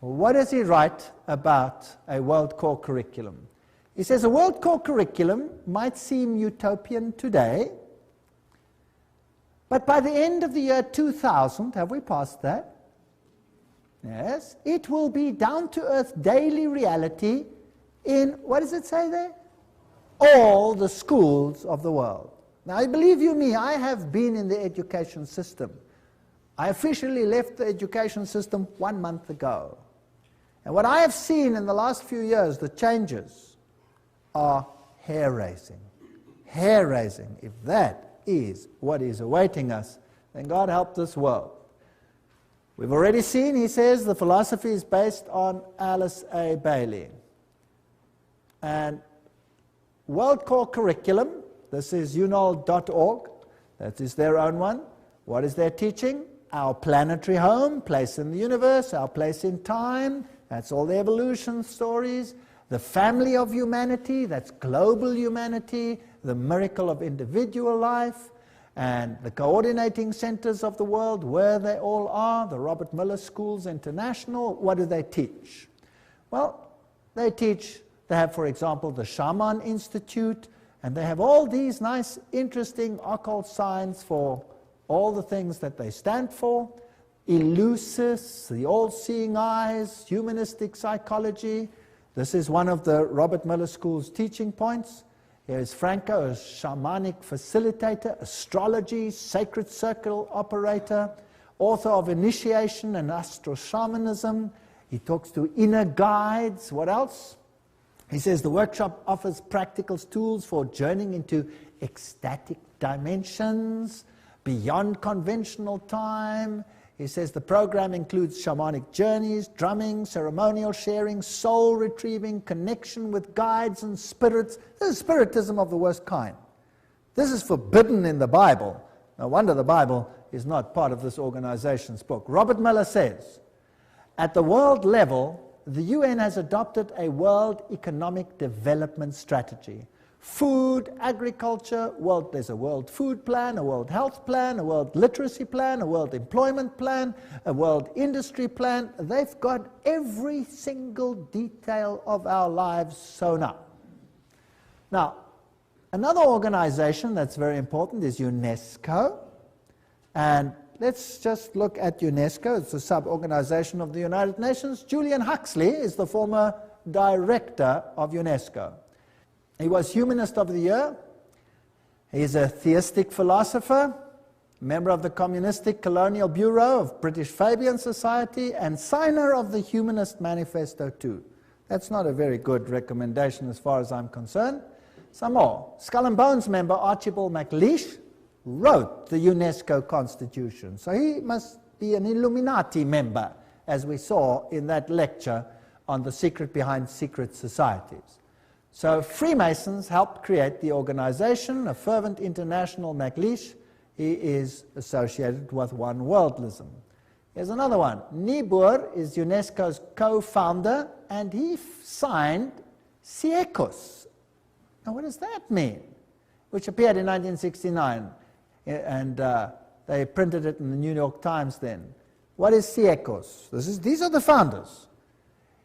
what does he write about a World Core Curriculum? He says a World Core Curriculum might seem utopian today, but by the end of the year 2000, have we passed that? Yes. It will be down-to-earth daily reality in, what does it say there? All the schools of the world. Now, believe you me, I have been in the education system. I officially left the education system 1 month ago. And what I have seen in the last few years, the changes are hair-raising. Hair-raising. If that is what is awaiting us, then God help this world. We've already seen, he says, the philosophy is based on Alice A. Bailey. And World Core Curriculum, this is unol.org, that is their own one. What is their teaching? Our planetary home, place in the universe, our place in time, that's all the evolution stories. The family of humanity, that's global humanity, the miracle of individual life, and the coordinating centers of the world, where they all are, the Robert Muller Schools International. What do they teach? Well, they have, for example, the Shaman Institute, and they have all these nice, interesting occult signs for all the things that they stand for. Eleusis, the all-seeing eyes, humanistic psychology. This is one of the Robert Muller School's teaching points. Here is Franco, a shamanic facilitator, astrology, sacred circle operator, author of Initiation and Astro-Shamanism. He talks to inner guides. What else? He says the workshop offers practical tools for journeying into ecstatic dimensions, beyond conventional time. He says the program includes shamanic journeys, drumming, ceremonial sharing, soul retrieving, connection with guides and spirits. This is spiritism of the worst kind. This is forbidden in the Bible. No wonder the Bible is not part of this organization's book. Robert Muller says, at the world level, the UN has adopted a world economic development strategy. Food, agriculture, there's a world food plan, a world health plan, a world literacy plan, a world employment plan, a world industry plan. They've got every single detail of our lives sewn up. Now, another organization that's very important is UNESCO. And let's just look at UNESCO. It's a sub-organization of the United Nations. Julian Huxley is the former director of UNESCO. He was Humanist of the Year. He's a theistic philosopher, member of the Communistic Colonial Bureau of British Fabian Society, and signer of the Humanist Manifesto too. That's not a very good recommendation as far as I'm concerned. Some more. Skull and Bones member Archibald MacLeish wrote the UNESCO Constitution. So he must be an Illuminati member, as we saw in that lecture on the secret behind secret societies. So Freemasons helped create the organization, a fervent international MacLeish. He is associated with One Worldism. Here's another one. Niebuhr is UNESCO's co-founder, and he signed Siecos. Now what does that mean? Which appeared in 1969, and they printed it in the New York Times then. What is Siecos? These are the founders.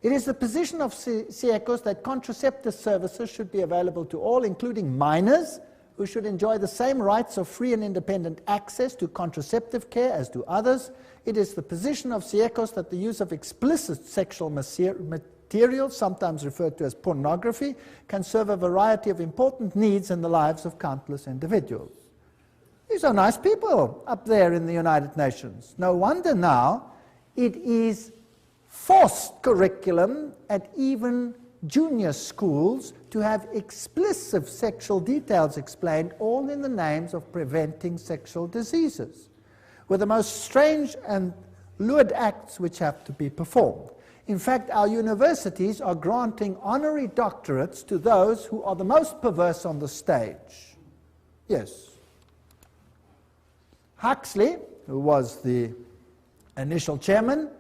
It is the position of Siecos that contraceptive services should be available to all, including minors, who should enjoy the same rights of free and independent access to contraceptive care as do others. It is the position of Siecos that the use of explicit sexual material, sometimes referred to as pornography, can serve a variety of important needs in the lives of countless individuals. These are nice people up there in the United Nations. No wonder now it is forced curriculum at even junior schools to have explicit sexual details explained, all in the names of preventing sexual diseases, with the most strange and lewd acts which have to be performed. In fact, our universities are granting honorary doctorates to those who are the most perverse on the stage. Yes. Huxley, who was the initial chairman,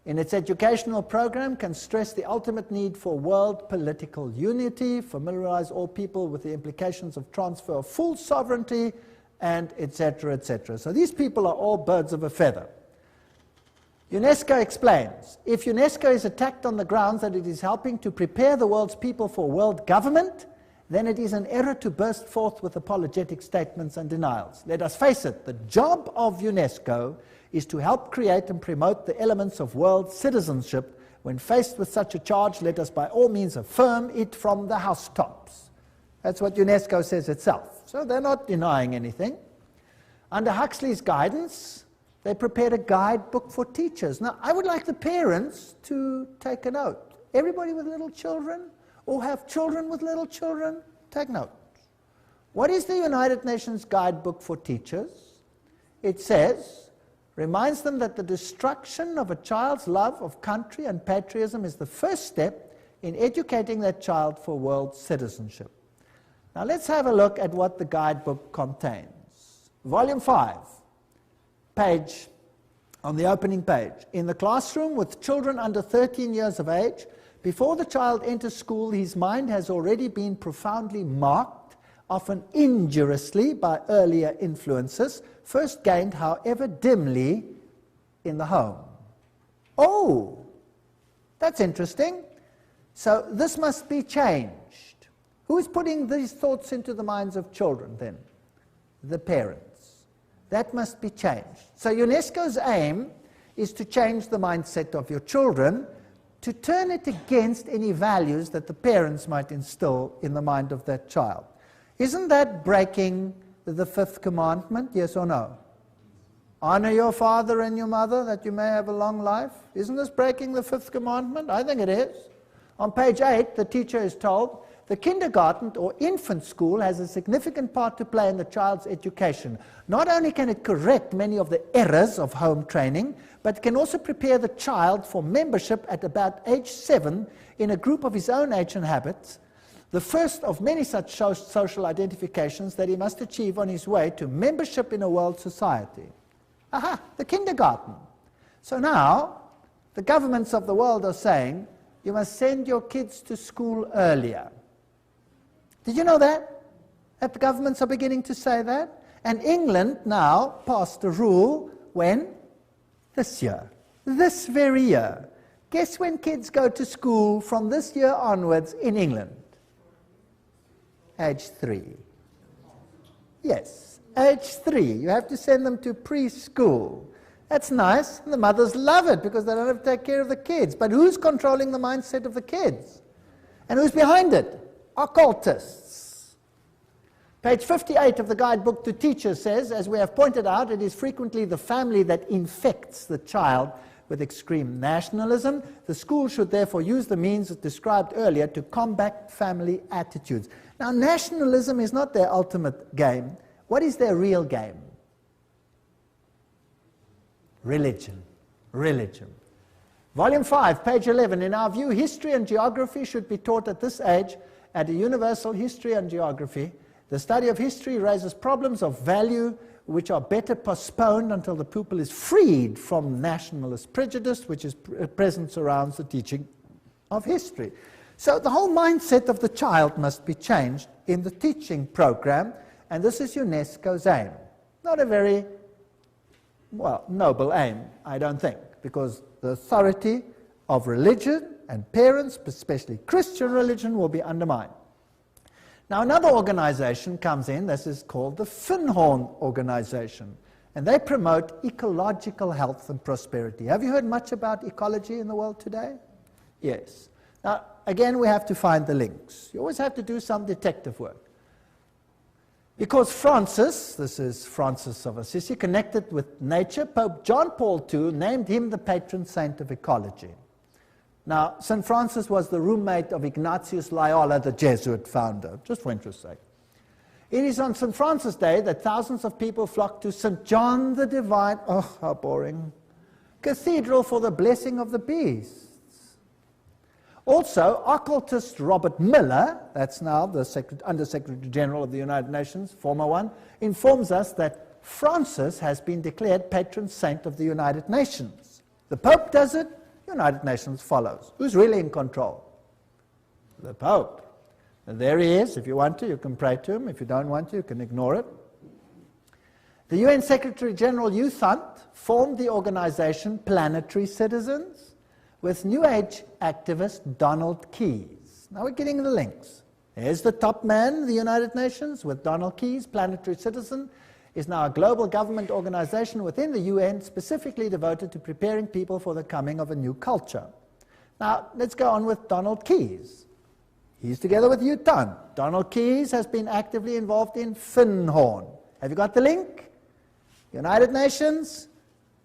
in its educational program can stress the ultimate need for world political unity, familiarize all people with the implications of transfer of full sovereignty, and etc., etc. So these people are all birds of a feather. UNESCO explains, if UNESCO is attacked on the grounds that it is helping to prepare the world's people for world government, then it is an error to burst forth with apologetic statements and denials. Let us face it, the job of UNESCO is to help create and promote the elements of world citizenship. When faced with such a charge, let us by all means affirm it from the housetops. That's what UNESCO says itself. So they're not denying anything. Under Huxley's guidance, they prepared a guidebook for teachers. Now, I would like the parents to take a note. Everybody with little children, or have children with little children, take note. What is the United Nations Guidebook for Teachers? It says, reminds them that the destruction of a child's love of country and patriotism is the first step in educating that child for world citizenship. Now let's have a look at what the guidebook contains. Volume 5, page, on the opening page. In the classroom with children under 13 years of age, before the child enters school, his mind has already been profoundly marked, often injuriously by earlier influences, first gained, however dimly, in the home. Oh, that's interesting. So this must be changed. Who is putting these thoughts into the minds of children then? The parents. That must be changed. So UNESCO's aim is to change the mindset of your children, to turn it against any values that the parents might instill in the mind of that child. Isn't that breaking the fifth commandment, yes or no? Honor your father and your mother that you may have a long life. Isn't this breaking the fifth commandment? I think it is. On page 8, the teacher is told, the kindergarten or infant school has a significant part to play in the child's education. Not only can it correct many of the errors of home training, but it can also prepare the child for membership at about age 7 in a group of his own age and habits, the first of many such social identifications that he must achieve on his way to membership in a world society. Aha, the kindergarten. So now, the governments of the world are saying, you must send your kids to school earlier. Did you know that? That the governments are beginning to say that? And England now passed a rule when? This year. This very year. Guess when kids go to school from this year onwards in England? Age 3. Yes, age 3. You have to send them to preschool. That's nice. And the mothers love it because they don't have to take care of the kids. But who's controlling the mindset of the kids? And who's behind it? Occultists. Page 58 of the guidebook to teachers says, as we have pointed out, it is frequently the family that infects the child with extreme nationalism. The school should therefore use the means described earlier to combat family attitudes. Now, nationalism is not their ultimate game. What is their real game? Religion. Religion. Volume 5, page 11. In our view, history and geography should be taught at this age at a universal history and geography. The study of history raises problems of value which are better postponed until the pupil is freed from nationalist prejudice, which is present surrounds the teaching of history. So the whole mindset of the child must be changed in the teaching program, and this is UNESCO's aim. Not a very, well, noble aim, I don't think, because the authority of religion and parents, especially Christian religion, will be undermined. Now another organization comes in, this is called the Finhorn Organization, and they promote ecological health and prosperity. Have you heard much about ecology in the world today? Yes. Now again, we have to find the links. You always have to do some detective work. Because Francis, this is Francis of Assisi, connected with nature, Pope John Paul II named him the patron saint of ecology. Now, St. Francis was the roommate of Ignatius Loyola, the Jesuit founder, just for interest's sake. It is on St. Francis Day that thousands of people flock to St. John the Divine, oh, how boring, Cathedral for the blessing of the beasts. Also, occultist Robert Miller, that's now the Under-Secretary General of the United Nations, former one, informs us that Francis has been declared patron saint of the United Nations. The Pope does it, United Nations follows. Who's really in control? The Pope. And there he is. If you want to, you can pray to him. If you don't want to, you can ignore it. The UN Secretary General U Thant formed the organization Planetary Citizens with New Age activist Donald Keyes. Now we're getting the links. Here's the top man of the United Nations with Donald Keyes. Planetary Citizen is now a global government organization within the UN specifically devoted to preparing people for the coming of a new culture. Now let's go on with Donald Keyes. He's together with U Thant. Donald Keyes has been actively involved in Finhorn. Have you got the link? United Nations,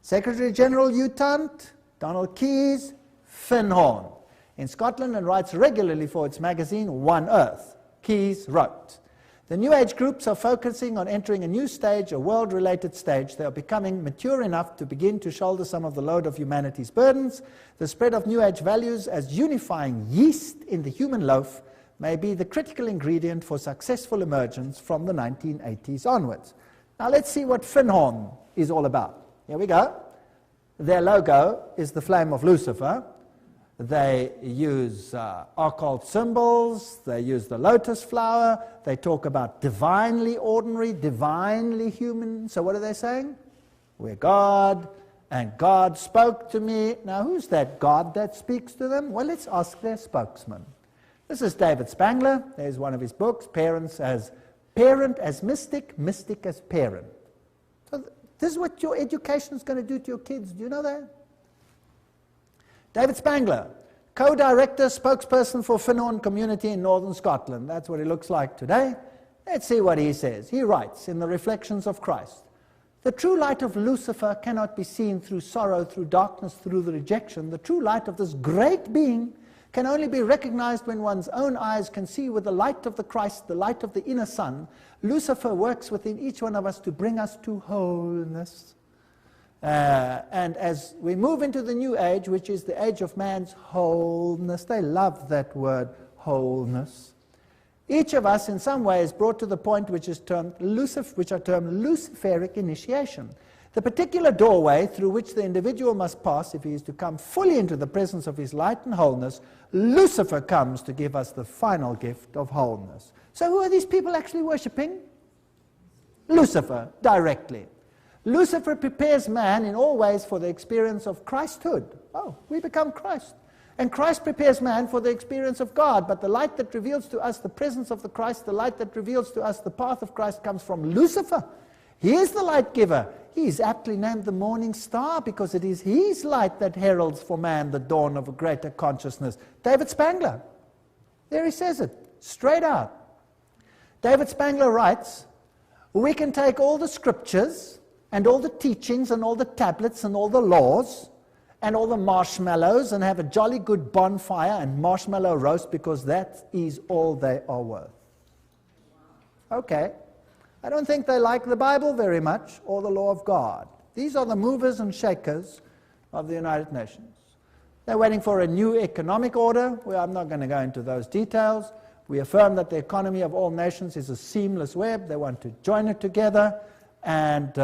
Secretary General U Thant, Donald Keyes, Finhorn. In Scotland and writes regularly for its magazine One Earth. Keyes wrote, "The New Age groups are focusing on entering a new stage, a world-related stage. They are becoming mature enough to begin to shoulder some of the load of humanity's burdens. The spread of New Age values as unifying yeast in the human loaf may be the critical ingredient for successful emergence from the 1980s onwards." Now let's see what Finhorn is all about. Here we go. Their logo is the flame of Lucifer. They use occult symbols, they use the lotus flower, they talk about divinely ordinary, divinely human. So what are they saying? We're God, and God spoke to me. Now who's that God that speaks to them? Well, let's ask their spokesman. This is David Spangler. There's one of his books, Parent as Mystic, Mystic as Parent. So this is what your education is going to do to your kids. Do you know that? David Spangler, co-director, spokesperson for Finhorn community in northern Scotland. That's what he looks like today. Let's see what he says. He writes in the Reflections of Christ, "The true light of Lucifer cannot be seen through sorrow, through darkness, through the rejection. The true light of this great being can only be recognized when one's own eyes can see with the light of the Christ, the light of the inner sun. Lucifer works within each one of us to bring us to wholeness. And as we move into the new age, which is the age of man's wholeness," they love that word, wholeness, "each of us in some way is brought to the point which are termed Luciferic initiation. The particular doorway through which the individual must pass if he is to come fully into the presence of his light and wholeness, Lucifer comes to give us the final gift of wholeness." So who are these people actually worshipping? Lucifer, directly. Lucifer prepares man in all ways for the experience of Christhood. Oh, we become Christ. And Christ prepares man for the experience of God. But the light that reveals to us the presence of the Christ, the light that reveals to us the path of Christ, comes from Lucifer. He is the light giver. He is aptly named the morning star because it is his light that heralds for man the dawn of a greater consciousness. David Spangler. There he says it, straight out. David Spangler writes, "We can take all the scriptures and all the teachings and all the tablets and all the laws and all the marshmallows and have a jolly good bonfire and marshmallow roast because that is all they are worth." Okay. I don't think they like the Bible very much or the law of God. These are the movers and shakers of the United Nations. They're waiting for a new economic order. Well, I'm not going to go into those details. We affirm that the economy of all nations is a seamless web. They want to join it together, and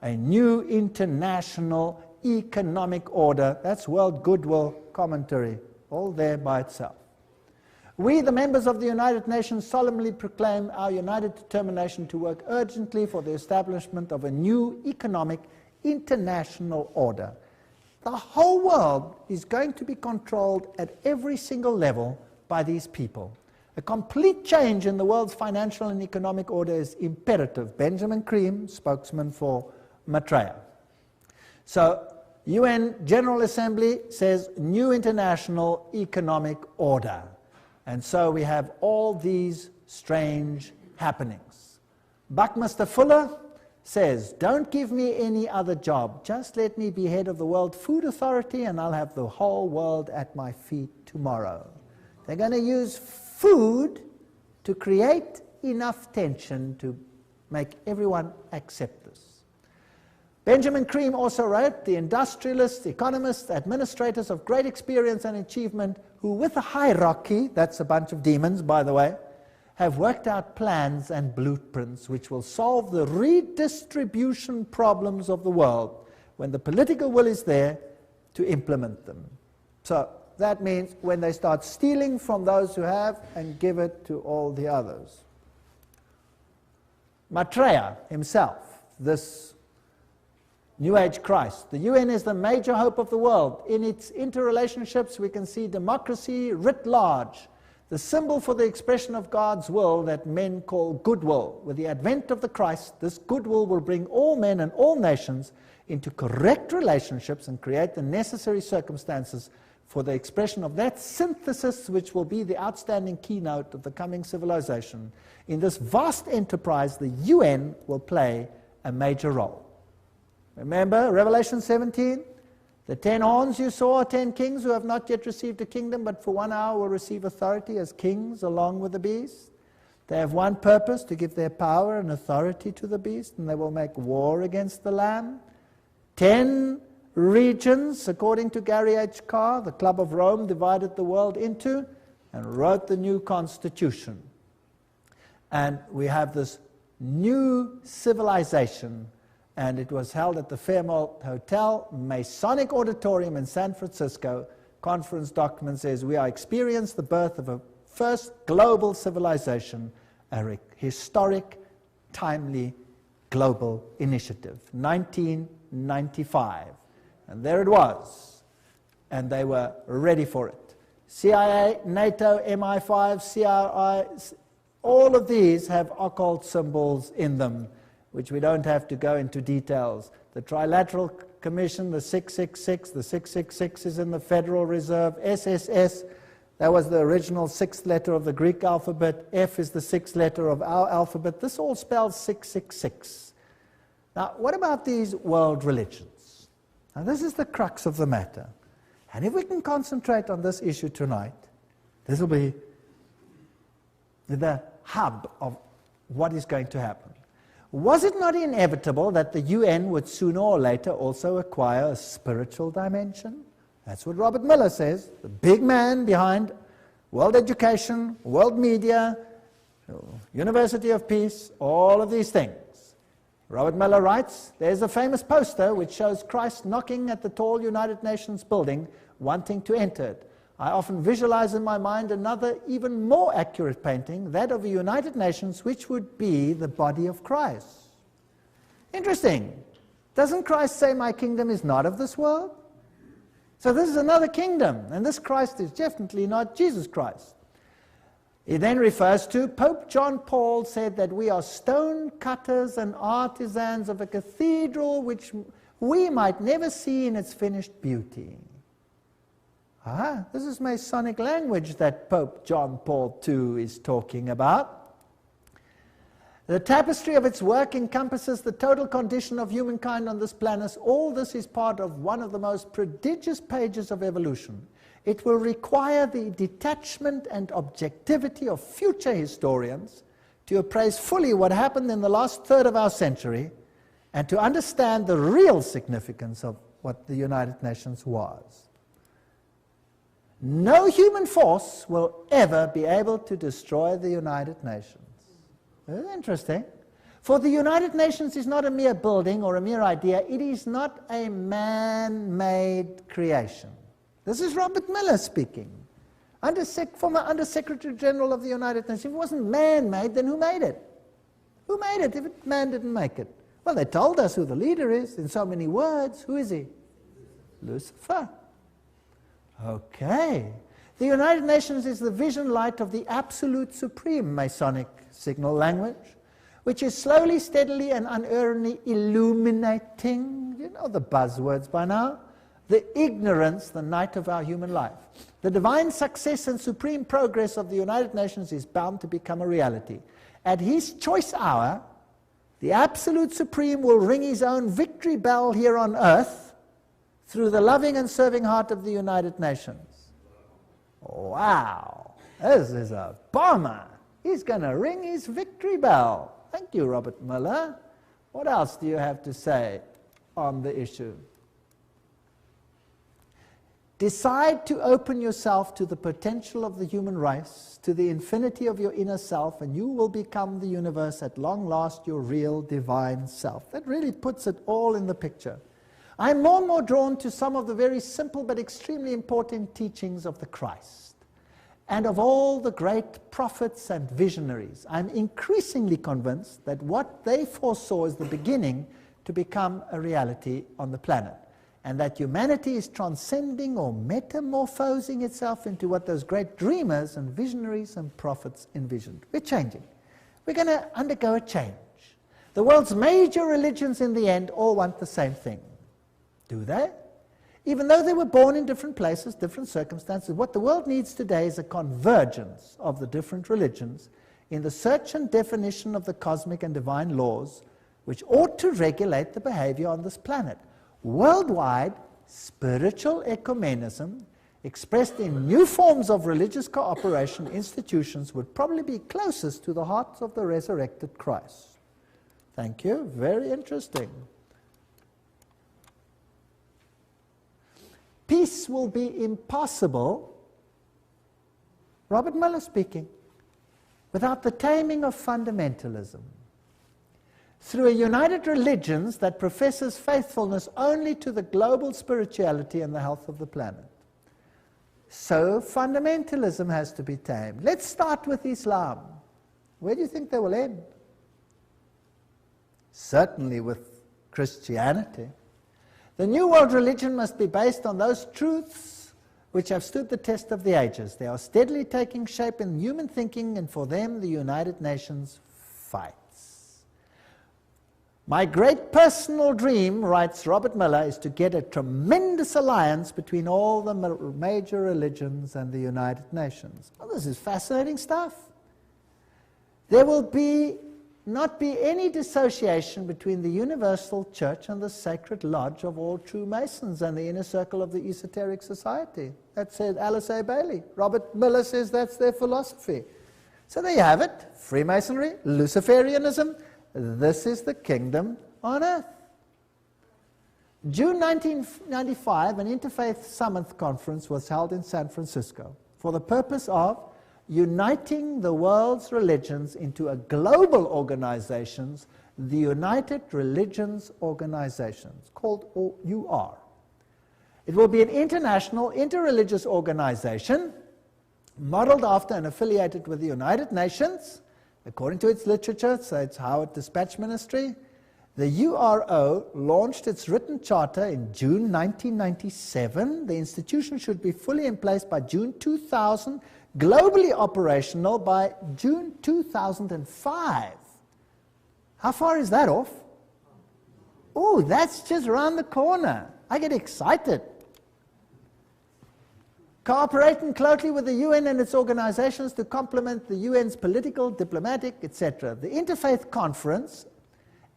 a new international economic order. That's World Goodwill Commentary, all there by itself. "We, the members of the United Nations, solemnly proclaim our united determination to work urgently for the establishment of a new economic international order. The whole world is going to be controlled at every single level by these people. A complete change in the world's financial and economic order is imperative." Benjamin Cream, spokesman for Maitreya. So, UN General Assembly says new international economic order. And so we have all these strange happenings. Buckminster Fuller says, "Don't give me any other job. Just let me be head of the World Food Authority and I'll have the whole world at my feet tomorrow." They're going to use food to create enough tension to make everyone accept this. Benjamin Cream also wrote, the industrialists, economists, administrators of great experience and achievement, who with a hierarchy, that's a bunch of demons, by the way, have worked out plans and blueprints which will solve the redistribution problems of the world when the political will is there to implement them. So that means when they start stealing from those who have and give it to all the others. Maitreya himself, this New Age Christ. The UN is the major hope of the world. In its interrelationships we can see democracy writ large, the symbol for the expression of God's will that men call goodwill. With the advent of the Christ, this goodwill will bring all men and all nations into correct relationships and create the necessary circumstances for the expression of that synthesis which will be the outstanding keynote of the coming civilization. In this vast enterprise, the UN will play a major role. Remember Revelation 17? The 10 horns you saw are 10 kings who have not yet received a kingdom, but for 1 hour will receive authority as kings along with the beast. They have one purpose, to give their power and authority to the beast, and they will make war against the Lamb. 10 regions, according to Gary H. Carr, the Club of Rome divided the world into and wrote the new constitution. And we have this new civilization, and it was held at the Fairmont Hotel, Masonic Auditorium in San Francisco. Conference document says, we are experiencing the birth of a first global civilization, a historic, timely global initiative, 1995. And there it was, and they were ready for it. CIA, NATO, MI5, CRI, all of these have occult symbols in them, which we don't have to go into details. The Trilateral Commission, the 666, the 666 is in the Federal Reserve. SSS, that was the original 6th letter of the Greek alphabet. F is the 6th letter of our alphabet. This all spells 666. Now, what about these world religions? Now, this is the crux of the matter. And if we can concentrate on this issue tonight, this will be the hub of what is going to happen. Was it not inevitable that the UN would sooner or later also acquire a spiritual dimension? That's what Robert Miller says, the big man behind world education, world media, University of Peace, all of these things. Robert Miller writes, there's a famous poster which shows Christ knocking at the tall United Nations building, wanting to enter it. I often visualize in my mind another, even more accurate painting, that of the United Nations, which would be the body of Christ. Interesting. Doesn't Christ say, my kingdom is not of this world? So this is another kingdom, and this Christ is definitely not Jesus Christ. He then refers to Pope John Paul said that we are stone cutters and artisans of a cathedral which we might never see in its finished beauty. This is Masonic language that Pope John Paul II is talking about. The tapestry of its work encompasses the total condition of humankind on this planet. All this is part of one of the most prodigious pages of evolution. It will require the detachment and objectivity of future historians to appraise fully what happened in the last third of our century and to understand the real significance of what the United Nations was. No human force will ever be able to destroy the United Nations. Very interesting. For the United Nations is not a mere building or a mere idea. It is not a man-made creation. This is Robert Miller speaking, former Under-Secretary General of the United Nations. If it wasn't man-made, then who made it? Who made it if man didn't make it? Well, they told us who the leader is in so many words. Who is he? Lucifer. Okay. The United Nations is the vision light of the absolute supreme Masonic signal language, which is slowly, steadily, and unerringly illuminating, you know the buzzwords by now, the ignorance, the night of our human life. The divine success and supreme progress of the United Nations is bound to become a reality. At his choice hour, the absolute supreme will ring his own victory bell here on earth through the loving and serving heart of the United Nations. Wow, this is a bomber. He's going to ring his victory bell. Thank you, Robert Miller. What else do you have to say? on the issue. Decide to open yourself to the potential of the human race, to the infinity of your inner self, and you will become the universe at long last, your real divine self. That really puts it all in the picture. I'm more and more drawn to some of the very simple but extremely important teachings of the Christ and of all the great prophets and visionaries. I'm increasingly convinced that what they foresaw is the beginning to become a reality on the planet, and that humanity is transcending or metamorphosing itself into what those great dreamers and visionaries and prophets envisioned. We're changing. We're going to undergo a change. The world's major religions in the end all want the same thing. Do they? Even though they were born in different places, different circumstances, what the world needs today is a convergence of the different religions in the search and definition of the cosmic and divine laws which ought to regulate the behavior on this planet. Worldwide, spiritual ecumenism, expressed in new forms of religious cooperation institutions, would probably be closest to the hearts of the resurrected Christ. Thank you. Very interesting. Peace will be impossible, Robert Miller speaking, without the taming of fundamentalism. Through a united religions that professes faithfulness only to the global spirituality and the health of the planet. So fundamentalism has to be tamed. Let's start with Islam. Where do you think they will end? Certainly with Christianity. The New World religion must be based on those truths which have stood the test of the ages. They are steadily taking shape in human thinking, and for them the United Nations fights. My great personal dream, writes Robert Miller, is to get a tremendous alliance between all the major religions and the United Nations. Well, this is fascinating stuff. There will not be any dissociation between the universal church and the sacred lodge of all true Masons and the inner circle of the esoteric society. That said Alice A. Bailey. Robert Miller says that's their philosophy. So there you have it. Freemasonry, Luciferianism. This is the kingdom on earth. June 1995, an Interfaith Summit conference was held in San Francisco for the purpose of uniting the world's religions into a global organization, the United Religions Organizations, called UR. It will be an international, interreligious organization modeled after and affiliated with the United Nations, according to its literature, so it's Howard Dispatch Ministry. The URO launched its written charter in June 1997. The institution should be fully in place by June 2000, globally operational by June 2005. How far is that off? Oh, that's just around the corner. I get excited. Cooperating closely with the UN and its organizations to complement the UN's political, diplomatic, etc. The Interfaith Conference,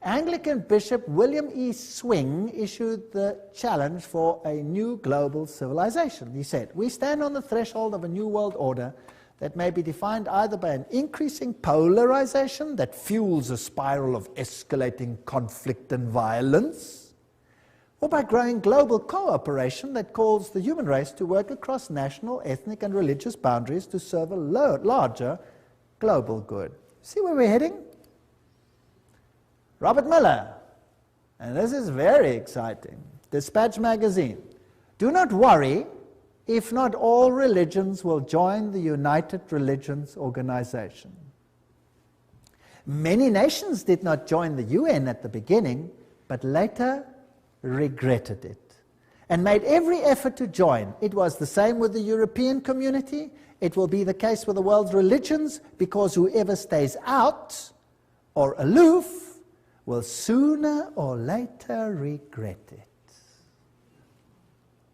Anglican Bishop William E. Swing issued the challenge for a new global civilization. He said, "We stand on the threshold of a new world order that may be defined either by an increasing polarization that fuels a spiral of escalating conflict and violence, or by growing global cooperation that calls the human race to work across national, ethnic, and religious boundaries to serve a larger global good." See where we're heading? Robert Miller, and this is very exciting, Dispatch magazine. "Do not worry if not all religions will join the United Religions Organization. Many nations did not join the UN at the beginning, but later regretted it and made every effort to join. It was the same with the European community. It will be the case with the world's religions, because whoever stays out or aloof will sooner or later regret it."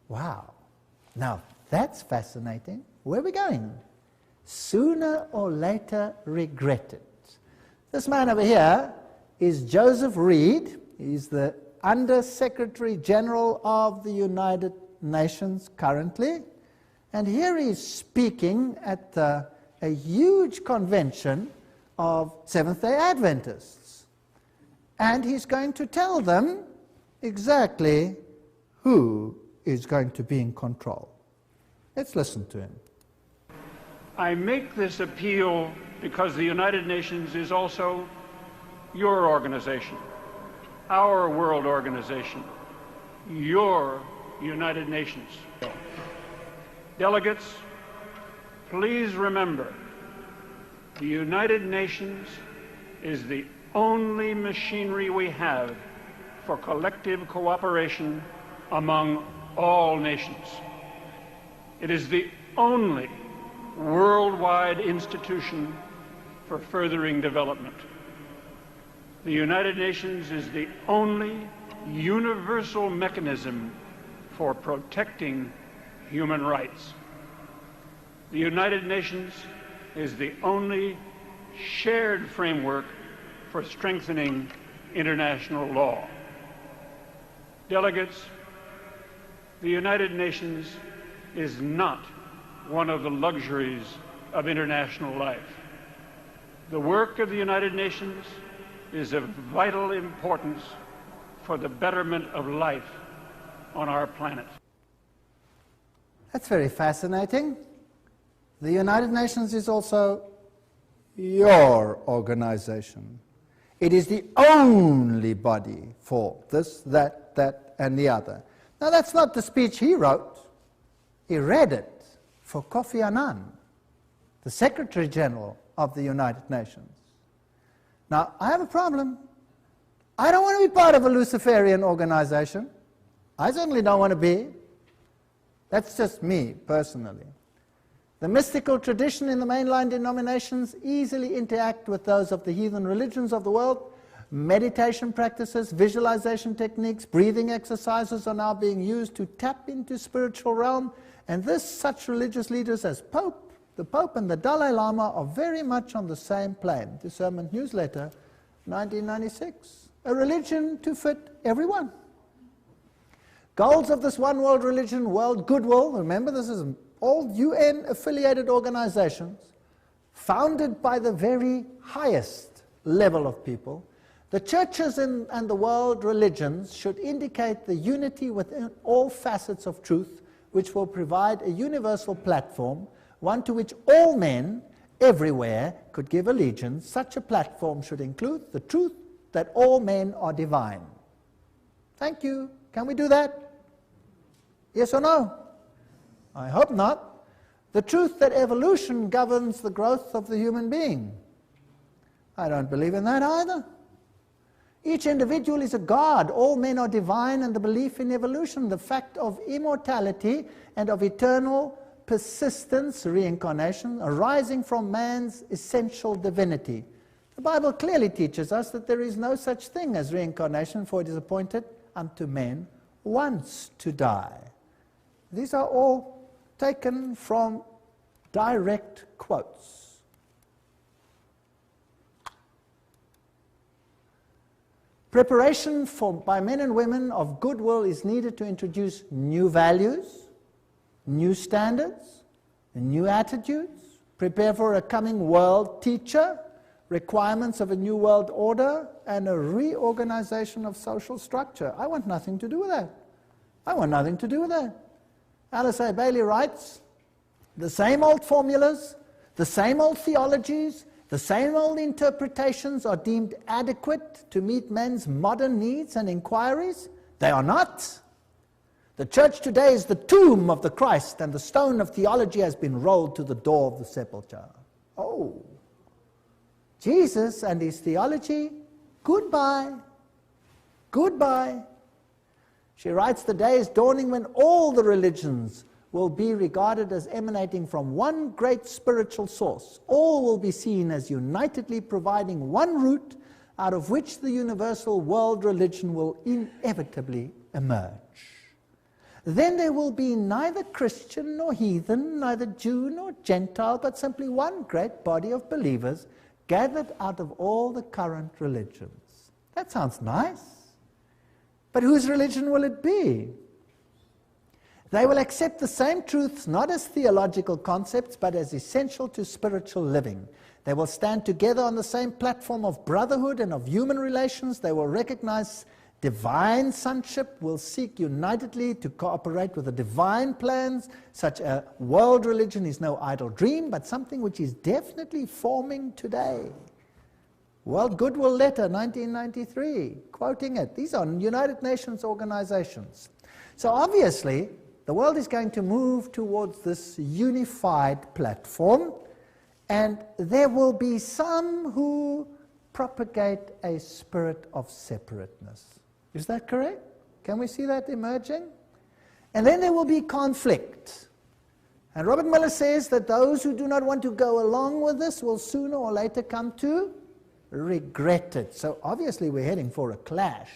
Wow. Now, that's fascinating. Where are we going? Sooner or later regret it. This man over here is Joseph Reed. He's the Under-Secretary General of the United Nations currently. And here he's speaking at a huge convention of Seventh-day Adventists. And he's going to tell them exactly who is going to be in control. Let's listen to him. I make this appeal because the United Nations is also your organization, our world organization, your United Nations. Delegates, please remember, the United Nations is the only machinery we have for collective cooperation among all nations. It is the only worldwide institution for furthering development. The United Nations is the only universal mechanism for protecting human rights. The United Nations is the only shared framework for strengthening international law. Delegates, the United Nations is not one of the luxuries of international life. The work of the United Nations is of vital importance for the betterment of life on our planet. That's very fascinating. The United Nations is also your organization. It is the only body for this, that, and the other. Now, that's not the speech he wrote. He read it for Kofi Annan, the Secretary General of the United Nations. Now, I have a problem. I don't want to be part of a Luciferian organization. I certainly don't want to be. That's just me, personally. The mystical tradition in the mainline denominations easily interact with those of the heathen religions of the world. Meditation practices, visualization techniques, breathing exercises are now being used to tap into spiritual realm, and such religious leaders as the Pope and the Dalai Lama are very much on the same plane. Discernment Newsletter, 1996. A religion to fit everyone. Goals of this one world religion, world goodwill, remember this is all UN-affiliated organizations, founded by the very highest level of people. The churches and the world religions should indicate the unity within all facets of truth, which will provide a universal platform, one to which all men everywhere could give allegiance. Such a platform should include the truth that all men are divine. Thank you. Can we do that? Yes or no? I hope not. The truth that evolution governs the growth of the human being. I don't believe in that either. Each individual is a god. All men are divine, and the belief in evolution, the fact of immortality and of eternal persistence, reincarnation, arising from man's essential divinity. The Bible clearly teaches us that there is no such thing as reincarnation, for it is appointed unto men once to die. These are all taken from direct quotes. Preparation by men and women of goodwill is needed to introduce new values, new standards, and new attitudes, prepare for a coming world teacher, requirements of a new world order, and a reorganization of social structure. I want nothing to do with that. I want nothing to do with that. Alice A. Bailey writes, the same old formulas, the same old theologies, the same old interpretations are deemed adequate to meet men's modern needs and inquiries. They are not. The church today is the tomb of the Christ, and the stone of theology has been rolled to the door of the sepulchre. Oh, Jesus and his theology, goodbye, goodbye. She writes, the day is dawning when all the religions will be regarded as emanating from one great spiritual source. All will be seen as unitedly providing one root out of which the universal world religion will inevitably emerge. Then there will be neither Christian nor heathen, neither Jew nor Gentile, but simply one great body of believers gathered out of all the current religions. That sounds nice. But whose religion will it be? They will accept the same truths not as theological concepts, but as essential to spiritual living. They will stand together on the same platform of brotherhood and of human relations. They will recognize Divine sonship will seek unitedly to cooperate with the divine plans. Such a world religion is no idle dream, but something which is definitely forming today. World Goodwill Letter, 1993, quoting it. These are United Nations organizations. So obviously, the world is going to move towards this unified platform, and there will be some who propagate a spirit of separateness. Is that correct? Can we see that emerging? And then there will be conflict. And Robert Miller says that those who do not want to go along with this will sooner or later come to regret it. So obviously we're heading for a clash.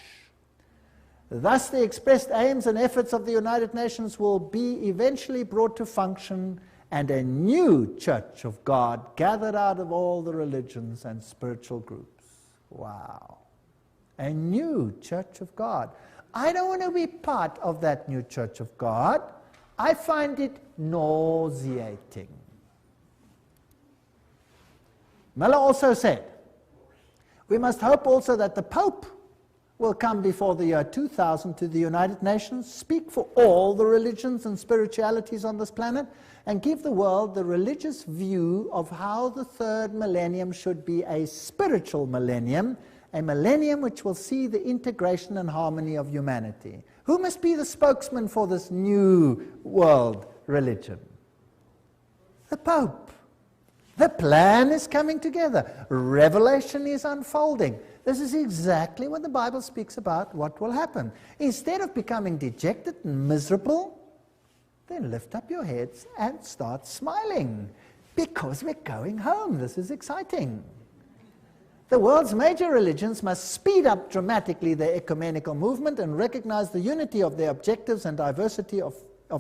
Thus the expressed aims and efforts of the United Nations will be eventually brought to function, and a new church of God gathered out of all the religions and spiritual groups. Wow. A new church of God. I don't want to be part of that new church of God. I find it nauseating. Miller also said, we must hope also that the Pope will come before the year 2000 to the United Nations, speak for all the religions and spiritualities on this planet, and give the world the religious view of how the third millennium should be a spiritual millennium, a millennium which will see the integration and harmony of humanity. Who must be the spokesman for this new world religion? The Pope. The plan is coming together. Revelation is unfolding. This is exactly what the Bible speaks about what will happen. Instead of becoming dejected and miserable, then lift up your heads and start smiling, because we're going home. This is exciting. The world's major religions must speed up dramatically their ecumenical movement and recognize the unity of their objectives and diversity of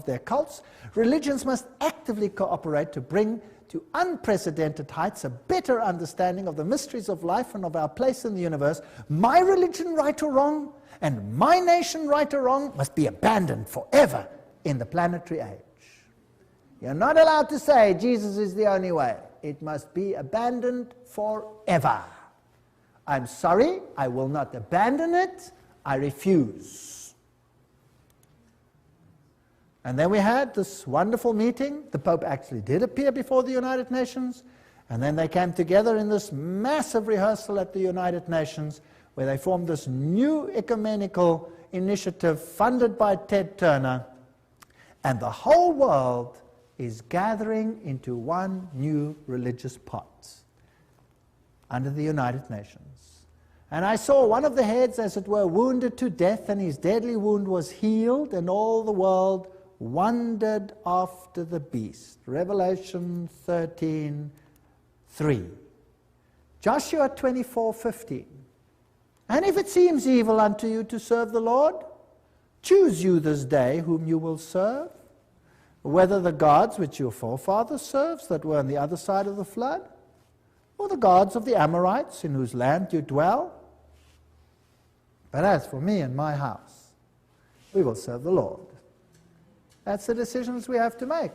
their cults. Religions must actively cooperate to bring to unprecedented heights a better understanding of the mysteries of life and of our place in the universe. My religion, right or wrong, and my nation, right or wrong, must be abandoned forever in the planetary age. You're not allowed to say Jesus is the only way. It must be abandoned forever. I'm sorry, I will not abandon it. I refuse. And then we had this wonderful meeting. The Pope actually did appear before the United Nations. And then they came together in this massive rehearsal at the United Nations, where they formed this new ecumenical initiative funded by Ted Turner. And the whole world is gathering into one new religious pot under the United Nations. And I saw one of the heads, as it were, wounded to death, and his deadly wound was healed, and all the world wondered after the beast. Revelation 13:3. Joshua 24:15. And if it seems evil unto you to serve the Lord, choose you this day whom you will serve, whether the gods which your forefathers served that were on the other side of the flood, or the gods of the Amorites in whose land you dwell. But as for me and my house, we will serve the Lord. That's the decisions we have to make.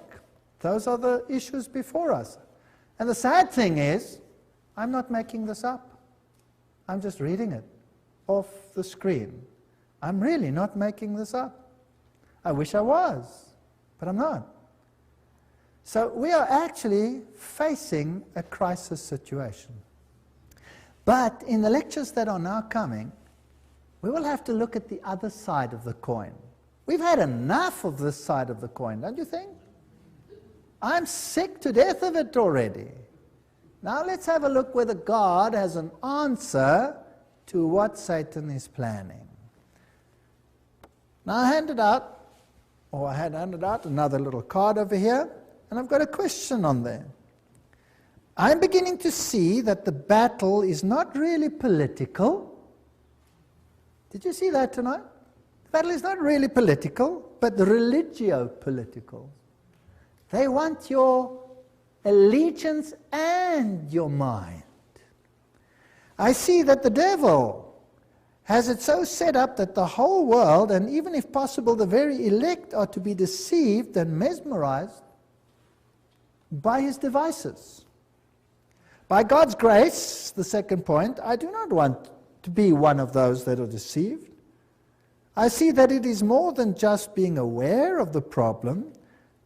Those are the issues before us. And the sad thing is, I'm not making this up. I'm just reading it off the screen. I'm really not making this up. I wish I was, but I'm not. So we are actually facing a crisis situation. But in the lectures that are now coming, we will have to look at the other side of the coin. We've had enough of this side of the coin, don't you think? I'm sick to death of it already. Now let's have a look whether God has an answer to what Satan is planning. Now I had handed out another little card over here, and I've got a question on there. I'm beginning to see that the battle is not really political. Did you see that tonight? The battle is not really political, but religio-political. They want your allegiance and your mind. I see that the devil has it so set up that the whole world, and even if possible the very elect, are to be deceived and mesmerized by his devices. By God's grace, the second point, I do not want to be one of those that are deceived. I see that it is more than just being aware of the problem.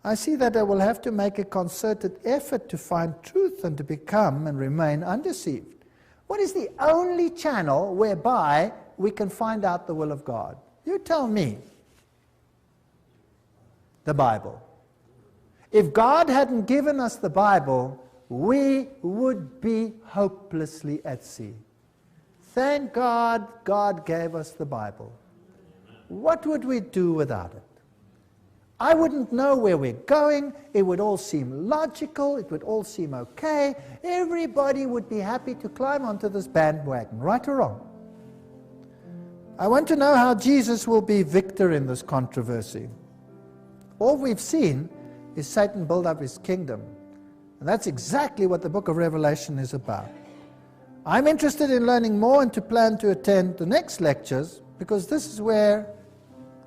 I see that I will have to make a concerted effort to find truth and to become and remain undeceived. What is the only channel whereby we can find out the will of God? You tell me. The Bible. If God hadn't given us the Bible, we would be hopelessly at sea. Thank God, God gave us the Bible. What would we do without it? I wouldn't know where we're going. It would all seem logical. It would all seem okay. Everybody would be happy to climb onto this bandwagon, right or wrong. I want to know how Jesus will be victor in this controversy. All we've seen is Satan build up his kingdom. And that's exactly what the book of Revelation is about. I'm interested in learning more and to plan to attend the next lectures, because this is where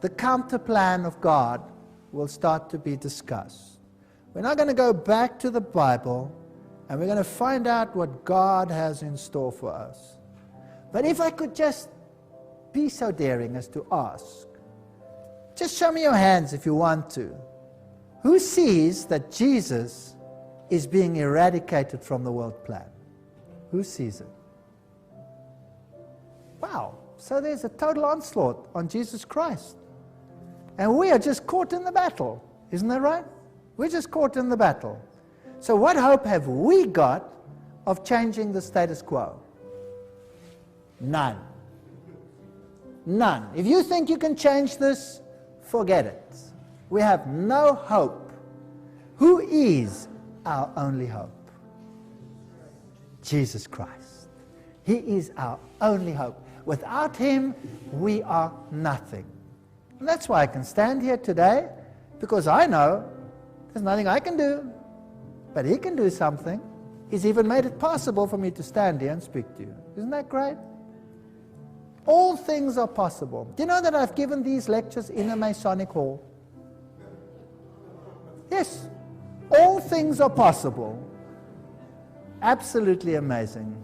the counter plan of God will start to be discussed. We're not going to go back to the Bible, and we're going to find out what God has in store for us. But if I could just be so daring as to ask, just show me your hands if you want to. Who sees that Jesus is being eradicated from the world plan? Who sees it? Wow, so there's a total onslaught on Jesus Christ. And we are just caught in the battle. Isn't that right? We're just caught in the battle. So what hope have we got of changing the status quo? None. None. If you think you can change this, forget it. We have no hope. Who is our only hope? Jesus Christ. He is our only hope. Without him, we are nothing. And that's why I can stand here today, because I know there's nothing I can do, but he can do something. He's even made it possible for me to stand here and speak to you. Isn't that great? All things are possible. Do you know that I've given these lectures in a Masonic hall? Yes. All things are possible. Absolutely amazing.